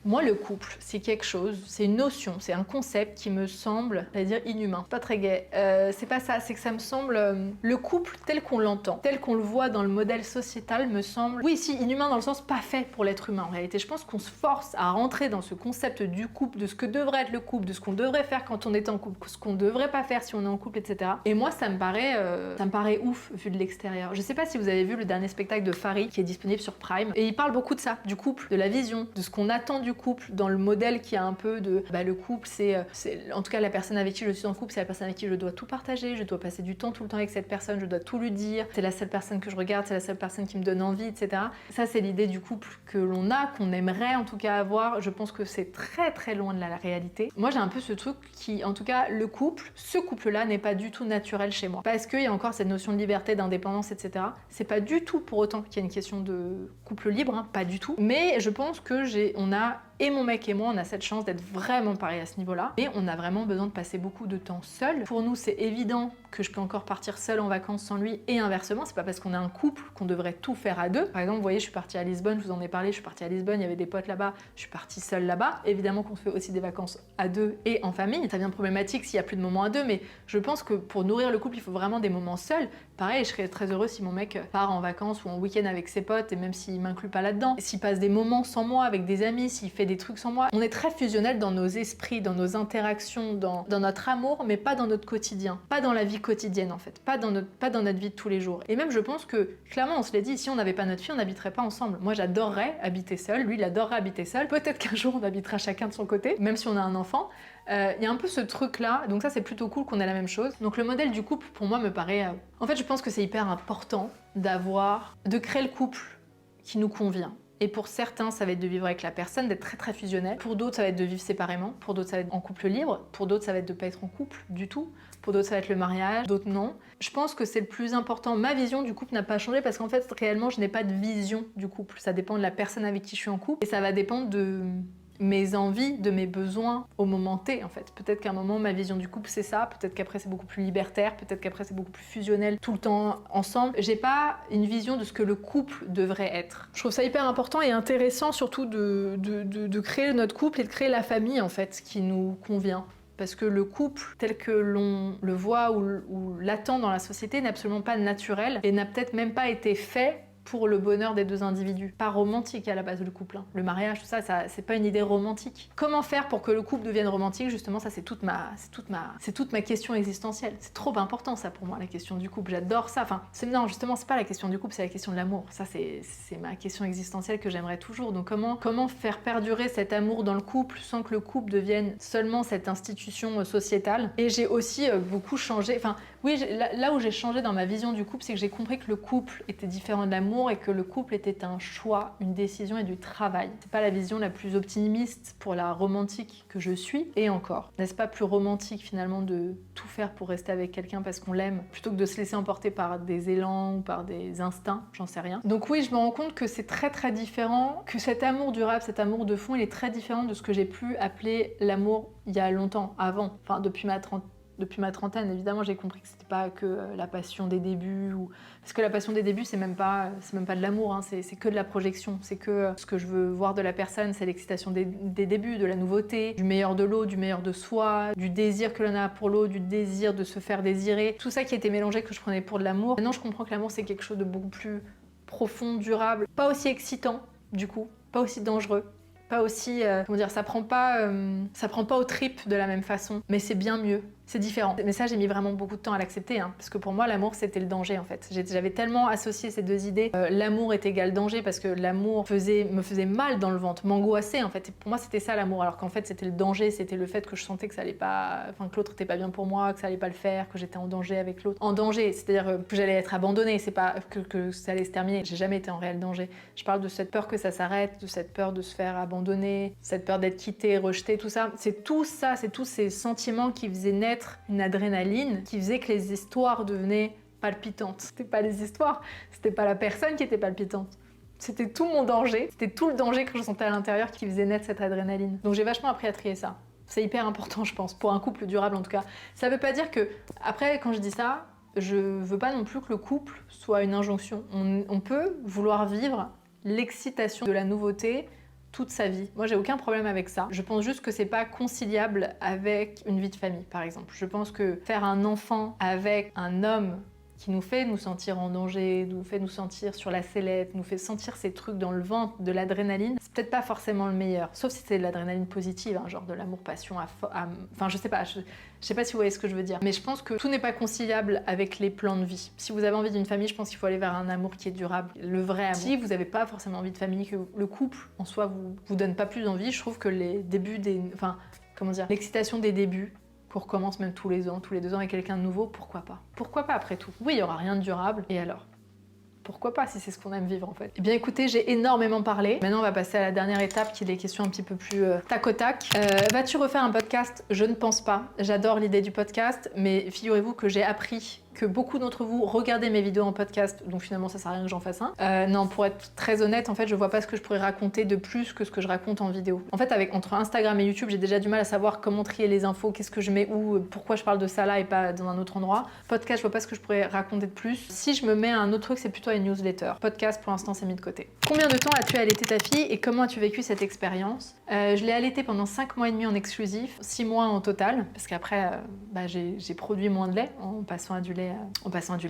Moi, le couple, c'est quelque chose, c'est une notion, c'est un concept qui me semble, j'allais dire inhumain, pas très gai. C'est pas ça, c'est que ça me semble... le couple tel qu'on l'entend, tel qu'on le voit dans le modèle sociétal me semble... Oui, si, inhumain dans le sens pas fait pour l'être humain en réalité. Je pense qu'on se force à rentrer dans ce concept du couple, de ce que devrait être le couple, de ce qu'on devrait faire quand on est en couple, ce qu'on devrait pas faire si on est en couple, etc. Et moi, ça me paraît ouf vu de l'extérieur. Je sais pas si vous avez vu le dernier spectacle de Farid qui est disponible sur Prime, et il parle beaucoup de ça, du couple, de la vision, de ce qu'on attend du couple, dans le modèle qui a un peu de le couple, c'est en tout cas la personne avec qui je suis en couple, c'est la personne avec qui je dois tout partager, je dois passer du temps tout le temps avec cette personne, je dois tout lui dire, c'est la seule personne que je regarde, c'est la seule personne qui me donne envie, etc. Ça, c'est l'idée du couple que l'on a, qu'on aimerait en tout cas avoir. Je pense que c'est très très loin de la réalité. Moi, j'ai un peu ce truc qui, en tout cas, le couple, ce couple-là n'est pas du tout naturel chez moi, parce qu'il y a encore cette notion de liberté, d'indépendance, etc. C'est pas du tout pour autant qu'il y a une question de couple libre, hein, pas du tout. Mais je pense que on a et mon mec et moi, on a cette chance d'être vraiment pareil à ce niveau-là. Et on a vraiment besoin de passer beaucoup de temps seul. Pour nous, c'est évident que je peux encore partir seule en vacances sans lui et inversement. C'est pas parce qu'on est un couple qu'on devrait tout faire à deux. Par exemple, vous voyez, je suis partie à Lisbonne, je vous en ai parlé, je suis partie à Lisbonne, il y avait des potes là-bas, je suis partie seule là-bas. Évidemment qu'on fait aussi des vacances à deux et en famille. Ça devient problématique s'il y a plus de moments à deux, mais je pense que pour nourrir le couple, il faut vraiment des moments seuls. Pareil, je serais très heureuse si mon mec part en vacances ou en week-end avec ses potes, et même s'il m'inclut pas là-dedans, s'il passe des moments sans moi avec des amis, s'il fait des trucs sans moi. On est très fusionnel dans nos esprits, dans nos interactions, dans notre amour, mais pas dans notre quotidien, pas dans la vie quotidienne en fait, pas dans notre vie de tous les jours. Et même je pense que, clairement on se l'est dit, si on n'avait pas notre fille, on n'habiterait pas ensemble. Moi j'adorerais habiter seule, lui il adorerait habiter seul, peut-être qu'un jour on habitera chacun de son côté, même si on a un enfant. Il y a un peu ce truc là, donc ça c'est plutôt cool qu'on ait la même chose. Donc le modèle du couple pour moi me paraît... En fait je pense que c'est hyper important de créer le couple qui nous convient. Et pour certains, ça va être de vivre avec la personne, d'être très très fusionnel. Pour d'autres, ça va être de vivre séparément. Pour d'autres, ça va être en couple libre. Pour d'autres, ça va être de pas être en couple du tout. Pour d'autres, ça va être le mariage. D'autres, non. Je pense que c'est le plus important. Ma vision du couple n'a pas changé parce qu'en fait, réellement, je n'ai pas de vision du couple. Ça dépend de la personne avec qui je suis en couple. Et ça va dépendre de mes envies, de mes besoins au moment T en fait. Peut-être qu'à un moment ma vision du couple c'est ça, peut-être qu'après c'est beaucoup plus libertaire, peut-être qu'après c'est beaucoup plus fusionnel, tout le temps ensemble. J'ai pas une vision de ce que le couple devrait être. Je trouve ça hyper important et intéressant surtout de créer notre couple et de créer la famille en fait qui nous convient. Parce que le couple, tel que l'on le voit ou l'attend dans la société, n'est absolument pas naturel et n'a peut-être même pas été fait pour le bonheur des deux individus. Pas romantique à la base le couple. Hein. Le mariage, tout ça, c'est pas une idée romantique. Comment faire pour que le couple devienne romantique? Justement, ça c'est toute ma question existentielle. C'est trop important ça pour moi, la question du couple. J'adore ça. Enfin, non, justement, c'est pas la question du couple, c'est la question de l'amour. Ça c'est ma question existentielle que j'aimerais toujours. Donc comment faire perdurer cet amour dans le couple sans que le couple devienne seulement cette institution sociétale? Et j'ai aussi beaucoup changé. Enfin, oui, là où j'ai changé dans ma vision du couple, c'est que j'ai compris que le couple était différent de l'amour et que le couple était un choix, une décision et du travail. C'est pas la vision la plus optimiste pour la romantique que je suis, et encore. N'est-ce pas plus romantique finalement de tout faire pour rester avec quelqu'un parce qu'on l'aime, plutôt que de se laisser emporter par des élans ou par des instincts, j'en sais rien. Donc oui, je me rends compte que c'est très très différent, que cet amour durable, cet amour de fond, il est très différent de ce que j'ai pu appeler l'amour il y a longtemps, avant, enfin depuis ma trentaine, évidemment, j'ai compris que c'était pas que la passion des débuts, parce que la passion des débuts, c'est même pas de l'amour, hein, c'est que de la projection, c'est que ce que je veux voir de la personne, c'est l'excitation des débuts, de la nouveauté, du meilleur de l'autre, du meilleur de soi, du désir que l'on a pour l'autre, du désir de se faire désirer, tout ça qui était mélangé que je prenais pour de l'amour. Maintenant, je comprends que l'amour, c'est quelque chose de beaucoup plus profond, durable, pas aussi excitant, du coup, pas aussi dangereux. Pas aussi, comment dire, ça prend pas aux tripes de la même façon, mais c'est bien mieux, c'est différent. Mais ça, j'ai mis vraiment beaucoup de temps à l'accepter, hein, parce que pour moi, l'amour, c'était le danger, en fait. J'avais tellement associé ces deux idées, l'amour est égal danger, parce que l'amour me faisait mal dans le ventre, m'angoissait, en fait. Et pour moi, c'était ça, l'amour, alors qu'en fait, c'était le danger, c'était le fait que je sentais que ça allait pas, enfin, que l'autre était pas bien pour moi, que ça allait pas le faire, que j'étais en danger avec l'autre. En danger, c'est-à-dire que j'allais être abandonnée, c'est pas que ça allait se terminer. J'ai jamais été en réel danger. Je parle de cette peur que ça s'arrête, de cette peur de se faire abandonner, cette peur d'être quitté, rejeté, tout ça. C'est tous ces sentiments qui faisaient naître une adrénaline, qui faisaient que les histoires devenaient palpitantes. C'était pas les histoires, c'était pas la personne qui était palpitante. C'était tout mon danger, c'était tout le danger que je sentais à l'intérieur qui faisait naître cette adrénaline. Donc j'ai vachement appris à trier ça. C'est hyper important, je pense, pour un couple durable en tout cas. Ça veut pas dire que, après, quand je dis ça, je veux pas non plus que le couple soit une injonction. On peut vouloir vivre l'excitation de la nouveauté toute sa vie. Moi, j'ai aucun problème avec ça. Je pense juste que c'est pas conciliable avec une vie de famille, par exemple. Je pense que faire un enfant avec un homme qui nous fait nous sentir en danger, nous fait nous sentir sur la sellette, nous fait sentir ces trucs dans le ventre, de l'adrénaline, c'est peut-être pas forcément le meilleur. Sauf si c'est de l'adrénaline positive, hein, genre de l'amour-passion enfin, je sais pas si vous voyez ce que je veux dire. Mais je pense que tout n'est pas conciliable avec les plans de vie. Si vous avez envie d'une famille, je pense qu'il faut aller vers un amour qui est durable, le vrai amour. Si vous n'avez pas forcément envie de famille, que le couple, en soi, vous donne pas plus envie, je trouve que les débuts l'excitation des débuts, qu'on recommence même tous les ans, tous les 2 ans avec quelqu'un de nouveau, pourquoi pas? Pourquoi pas après tout? Oui, il y aura rien de durable, et alors? Pourquoi pas si c'est ce qu'on aime vivre en fait? Eh bien écoutez, j'ai énormément parlé. Maintenant on va passer à la dernière étape qui est des questions un petit peu plus tac au tac. Vas-tu refaire un podcast? Je ne pense pas. J'adore l'idée du podcast, mais figurez-vous que j'ai appris que beaucoup d'entre vous regardez mes vidéos en podcast, donc finalement ça sert à rien que j'en fasse un. Non, pour être très honnête, en fait, je vois pas ce que je pourrais raconter de plus que ce que je raconte en vidéo. En fait, entre Instagram et YouTube, j'ai déjà du mal à savoir comment trier les infos, qu'est-ce que je mets où, pourquoi je parle de ça là et pas dans un autre endroit. Podcast, je vois pas ce que je pourrais raconter de plus. Si je me mets à un autre truc, c'est plutôt une newsletter. Podcast, pour l'instant, c'est mis de côté. Combien de temps as-tu allaité ta fille et comment as-tu vécu cette expérience? Je l'ai allaitée pendant 5 mois et demi en exclusif, 6 mois en total, parce qu'après, j'ai produit moins de lait en passant à du lait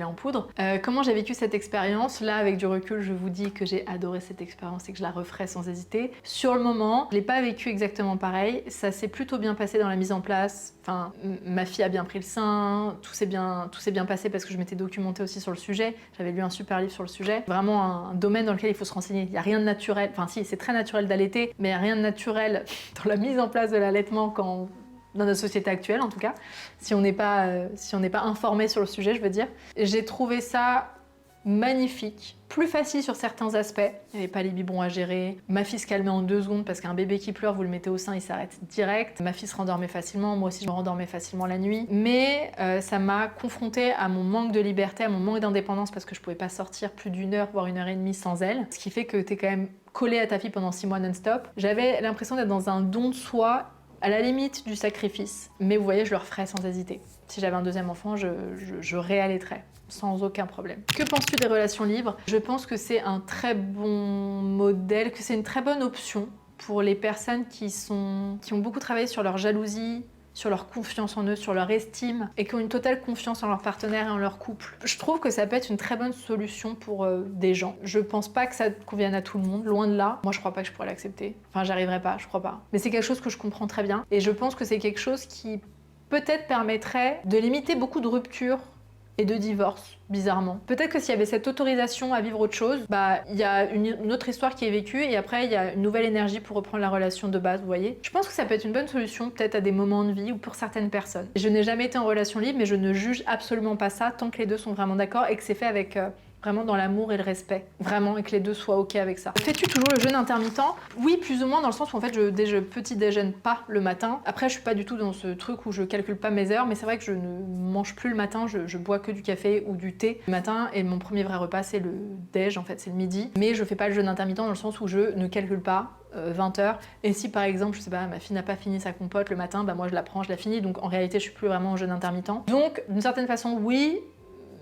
en poudre. Comment j'ai vécu cette expérience? Là, avec du recul, je vous dis que j'ai adoré cette expérience et que je la referai sans hésiter. Sur le moment, je l'ai pas vécu exactement pareil. Ça s'est plutôt bien passé dans la mise en place. Enfin, ma fille a bien pris le sein, tout s'est bien passé parce que je m'étais documentée aussi sur le sujet. J'avais lu un super livre sur le sujet. Vraiment un domaine dans lequel il faut se renseigner. Il n'y a rien de naturel. Enfin, si, c'est très naturel d'allaiter, mais il n'y a rien de naturel dans la mise en place de l'allaitement dans notre société actuelle en tout cas, si on n'est pas informé sur le sujet, je veux dire. J'ai trouvé ça magnifique, plus facile sur certains aspects, il n'y avait pas les biberons à gérer, ma fille se calmait en 2 secondes parce qu'un bébé qui pleure, vous le mettez au sein, il s'arrête direct, ma fille se rendormait facilement, moi aussi je me rendormais facilement la nuit, mais ça m'a confrontée à mon manque de liberté, à mon manque d'indépendance parce que je pouvais pas sortir plus d'1 heure, voire 1h30 sans elle, ce qui fait que t'es quand même collé à ta fille pendant 6 mois non-stop. J'avais l'impression d'être dans un don de soi à la limite du sacrifice. Mais vous voyez, je le referais sans hésiter. Si j'avais un 2e enfant, je réallaiterais sans aucun problème. Que penses-tu des relations libres? Je pense que c'est un très bon modèle, que c'est une très bonne option pour les personnes qui ont beaucoup travaillé sur leur jalousie, sur leur confiance en eux, sur leur estime, et qui ont une totale confiance en leur partenaire et en leur couple. Je trouve que ça peut être une très bonne solution pour des gens. Je pense pas que ça convienne à tout le monde, loin de là. Moi, je crois pas que je pourrais l'accepter. Enfin, j'arriverais pas, je crois pas. Mais c'est quelque chose que je comprends très bien, et je pense que c'est quelque chose qui peut-être permettrait de limiter beaucoup de ruptures et de divorce, bizarrement. Peut-être que s'il y avait cette autorisation à vivre autre chose, il y a une autre histoire qui est vécue et après il y a une nouvelle énergie pour reprendre la relation de base, vous voyez. Je pense que ça peut être une bonne solution, peut-être à des moments de vie ou pour certaines personnes. Je n'ai jamais été en relation libre, mais je ne juge absolument pas ça tant que les deux sont vraiment d'accord et que c'est fait avec vraiment dans l'amour et le respect. Vraiment, et que les deux soient ok avec ça. Fais-tu toujours le jeûne intermittent? Oui, plus ou moins, dans le sens où en fait je petit déjeune pas le matin. Après, je suis pas du tout dans ce truc où je calcule pas mes heures, mais c'est vrai que je ne mange plus le matin, je bois que du café ou du thé le matin, et mon premier vrai repas c'est le déj, en fait c'est le midi. Mais je fais pas le jeûne intermittent dans le sens où je ne calcule pas 20 heures. Et si par exemple, je sais pas, ma fille n'a pas fini sa compote le matin, moi je la prends, je la finis. Donc en réalité, je suis plus vraiment en jeûne intermittent. Donc d'une certaine façon, oui,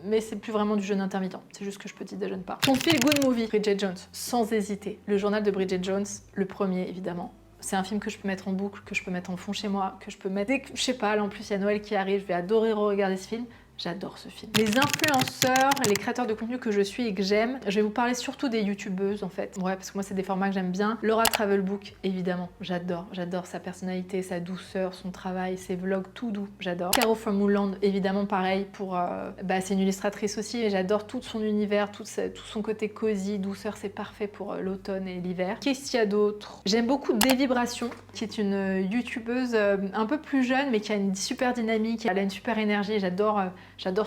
mais c'est plus vraiment du jeûne intermittent. C'est juste que je petit déjeune pas. Ton feel good movie, Bridget Jones, sans hésiter. Le journal de Bridget Jones, le premier évidemment. C'est un film que je peux mettre en boucle, que je peux mettre en fond chez moi, que je peux mettre dès que, je sais pas, là en plus il y a Noël qui arrive, je vais adorer re-regarder ce film. J'adore ce film. Les influenceurs, les créateurs de contenu que je suis et que j'aime, je vais vous parler surtout des youtubeuses en fait. Ouais, parce que moi c'est des formats que j'aime bien. Laura Travelbook, évidemment, j'adore sa personnalité, sa douceur, son travail, ses vlogs, tout doux, j'adore. Caro from Moonland, évidemment pareil, c'est une illustratrice aussi, et j'adore tout son univers, tout son côté cosy, douceur, c'est parfait pour l'automne et l'hiver. Qu'est-ce qu'il y a d'autre? J'aime beaucoup Dévibration, qui est une youtubeuse un peu plus jeune, mais qui a une super dynamique, elle a une super énergie, j'adore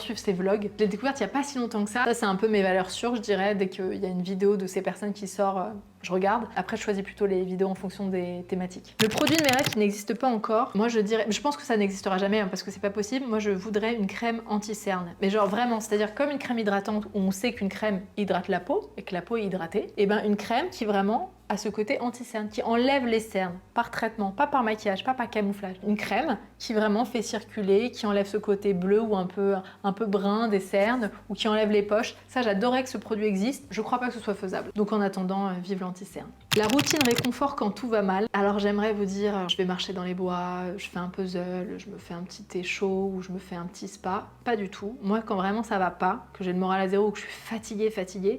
suivre ses vlogs. Je l'ai découverte il n'y a pas si longtemps que ça. Ça, c'est un peu mes valeurs sûres, je dirais. Dès qu'il y a une vidéo de ces personnes qui sort, je regarde. Après, je choisis plutôt les vidéos en fonction des thématiques. Le produit de mes rêves qui n'existe pas encore, moi je dirais, je pense que ça n'existera jamais hein, parce que c'est pas possible. Moi, je voudrais une crème anti-cerne. Mais genre vraiment, c'est-à-dire comme une crème hydratante où on sait qu'une crème hydrate la peau et que la peau est hydratée, et ben une crème qui vraiment a ce côté anti-cernes, qui enlève les cernes par traitement, pas par maquillage, pas par camouflage. Une crème qui vraiment fait circuler, qui enlève ce côté bleu ou un peu brun des cernes, ou qui enlève les poches. Ça, j'adorais que ce produit existe. Je crois pas que ce soit faisable. Donc en attendant, vive l'anti-cerne. La routine réconfort quand tout va mal. Alors j'aimerais vous dire, je vais marcher dans les bois, je fais un puzzle, je me fais un petit thé chaud ou je me fais un petit spa. Pas du tout. Moi, quand vraiment ça va pas, que j'ai le moral à zéro ou que je suis fatiguée,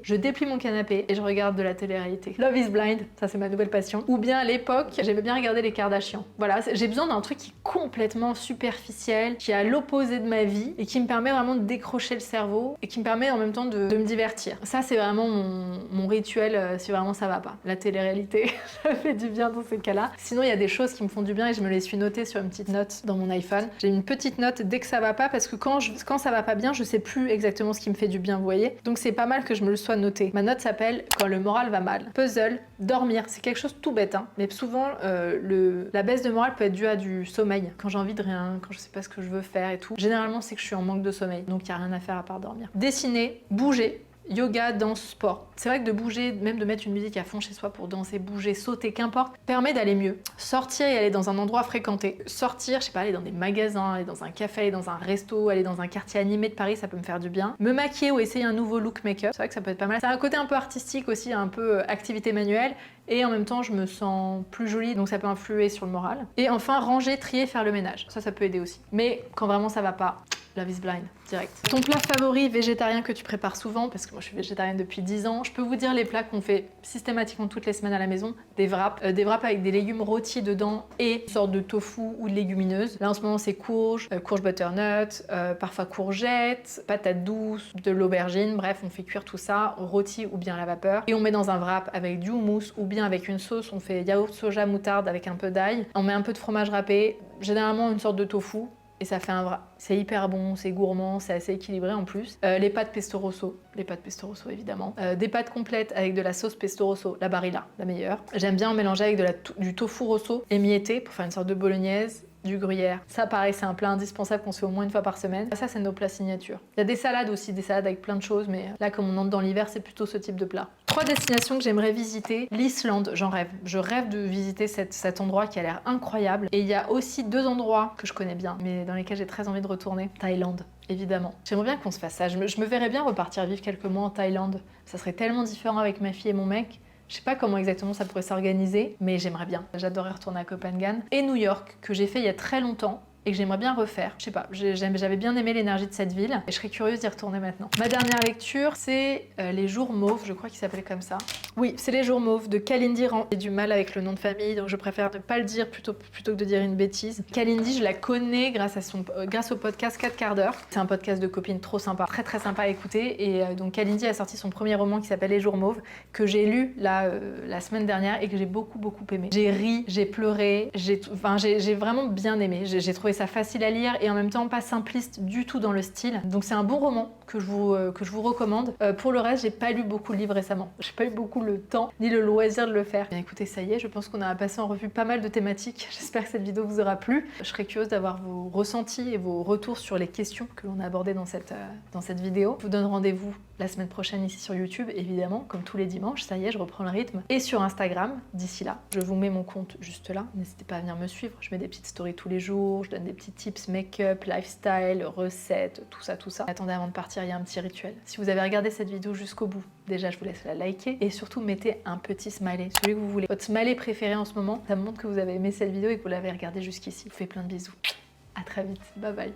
je déplie mon canapé et je regarde de la télé-réalité. Love is Blind, ça c'est ma nouvelle passion. Ou bien à l'époque, j'aimais bien regarder les Kardashians. Voilà, j'ai besoin d'un truc qui est complètement superficiel, qui est à l'opposé de ma vie et qui me permet vraiment de décrocher le cerveau et qui me permet en même temps de me divertir. Ça, c'est vraiment mon rituel si vraiment ça va pas. La télé-réalité, ça fait du bien dans ces cas-là. Sinon, il y a des choses qui me font du bien et je me les suis notées sur une petite note dans mon iPhone. J'ai une petite note dès que ça va pas parce que quand ça va pas bien, je sais plus exactement ce qui me fait du bien, vous voyez. Donc c'est pas mal que je me le sois noté. Ma note s'appelle Quand le moral va mal. Puzzle, dormir, c'est quelque chose tout bête, hein. Mais souvent, la baisse de morale peut être due à du sommeil. Quand j'ai envie de rien, quand je sais pas ce que je veux faire et tout. Généralement, c'est que je suis en manque de sommeil. Donc il y a rien à faire à part dormir. Dessiner, bouger. Yoga, danse, sport. C'est vrai que de bouger, même de mettre une musique à fond chez soi pour danser, bouger, sauter, qu'importe, permet d'aller mieux. Sortir et aller dans un endroit fréquenté. Sortir, je sais pas, aller dans des magasins, aller dans un café, aller dans un resto, aller dans un quartier animé de Paris, ça peut me faire du bien. Me maquiller ou essayer un nouveau look make-up, c'est vrai que ça peut être pas mal. C'est un côté un peu artistique aussi, un peu activité manuelle. Et en même temps, je me sens plus jolie, donc ça peut influer sur le moral. Et enfin, ranger, trier, faire le ménage. Ça peut aider aussi. Mais quand vraiment ça va pas, Love is Blind, direct. Ton plat favori végétarien que tu prépares souvent, parce que moi je suis végétarienne depuis 10 ans, je peux vous dire les plats qu'on fait systématiquement toutes les semaines à la maison. Des wraps avec des légumes rôtis dedans et une sorte de tofu ou de légumineuse. Là en ce moment c'est courge butternut, parfois courgettes, patates douces, de l'aubergine, bref on fait cuire tout ça, rôti ou bien à la vapeur. Et on met dans un wrap avec du houmous ou bien avec une sauce, on fait yaourt soja moutarde avec un peu d'ail. On met un peu de fromage râpé, généralement une sorte de tofu. Et ça fait un wrap. C'est hyper bon, c'est gourmand, c'est assez équilibré en plus. Les pâtes pesto rosso évidemment. Des pâtes complètes avec de la sauce pesto rosso, la Barilla, la meilleure. J'aime bien en mélanger avec du tofu rosso émietté pour faire une sorte de bolognaise. Du gruyère. Ça pareil, c'est un plat indispensable qu'on se fait au moins une fois par semaine. Ça, c'est nos plats signature. Il y a des salades aussi, des salades avec plein de choses, mais là, comme on entre dans l'hiver, c'est plutôt ce type de plat. 3 destinations que j'aimerais visiter. L'Islande, j'en rêve. Je rêve de visiter cet endroit qui a l'air incroyable. Et il y a aussi 2 endroits que je connais bien, mais dans lesquels j'ai très envie de retourner. Thaïlande, évidemment. J'aimerais bien qu'on se fasse ça. Je me verrais bien repartir vivre quelques mois en Thaïlande. Ça serait tellement différent avec ma fille et mon mec. Je sais pas comment exactement ça pourrait s'organiser, mais j'aimerais bien. J'adorerais retourner à Copenhague. Et New York, que j'ai fait il y a très longtemps et que j'aimerais bien refaire. Je sais pas, j'avais bien aimé l'énergie de cette ville et je serais curieuse d'y retourner maintenant. Ma dernière lecture, c'est Les Jours Mauves, je crois qu'il s'appelait comme ça. Oui, c'est Les Jours Mauves de Kalindi Rand. J'ai du mal avec le nom de famille, donc je préfère ne pas le dire plutôt que de dire une bêtise. Kalindi, je la connais grâce au podcast 4 quarts d'heure. C'est un podcast de copines trop sympa, très très sympa à écouter. Et donc Kalindi a sorti son premier roman qui s'appelle Les Jours Mauves, que j'ai lu la semaine dernière et que j'ai beaucoup aimé. J'ai ri, j'ai pleuré, j'ai vraiment bien aimé. J'ai trouvé ça facile à lire et en même temps pas simpliste du tout dans le style. Donc c'est un bon roman que je vous recommande. Pour le reste, j'ai pas lu beaucoup de livres récemment. J'ai pas eu beaucoup le temps ni le loisir de le faire. Bien écoutez, ça y est, je pense qu'on a passé en revue pas mal de thématiques. J'espère que cette vidéo vous aura plu. Je serais curieuse d'avoir vos ressentis et vos retours sur les questions que l'on a abordées dans cette vidéo. Je vous donne rendez-vous la semaine prochaine ici sur YouTube, évidemment, comme tous les dimanches. Ça y est, je reprends le rythme. Et sur Instagram, d'ici là, je vous mets mon compte juste là. N'hésitez pas à venir me suivre. Je mets des petites stories tous les jours. Je donne des petits tips make-up, lifestyle, recettes, tout ça. Attendez, avant de partir, il y a un petit rituel. Si vous avez regardé cette vidéo jusqu'au bout, déjà, je vous laisse la liker. Et surtout, mettez un petit smiley, celui que vous voulez. Votre smiley préféré en ce moment, ça me montre que vous avez aimé cette vidéo et que vous l'avez regardée jusqu'ici. Je vous fais plein de bisous. À très vite. Bye bye.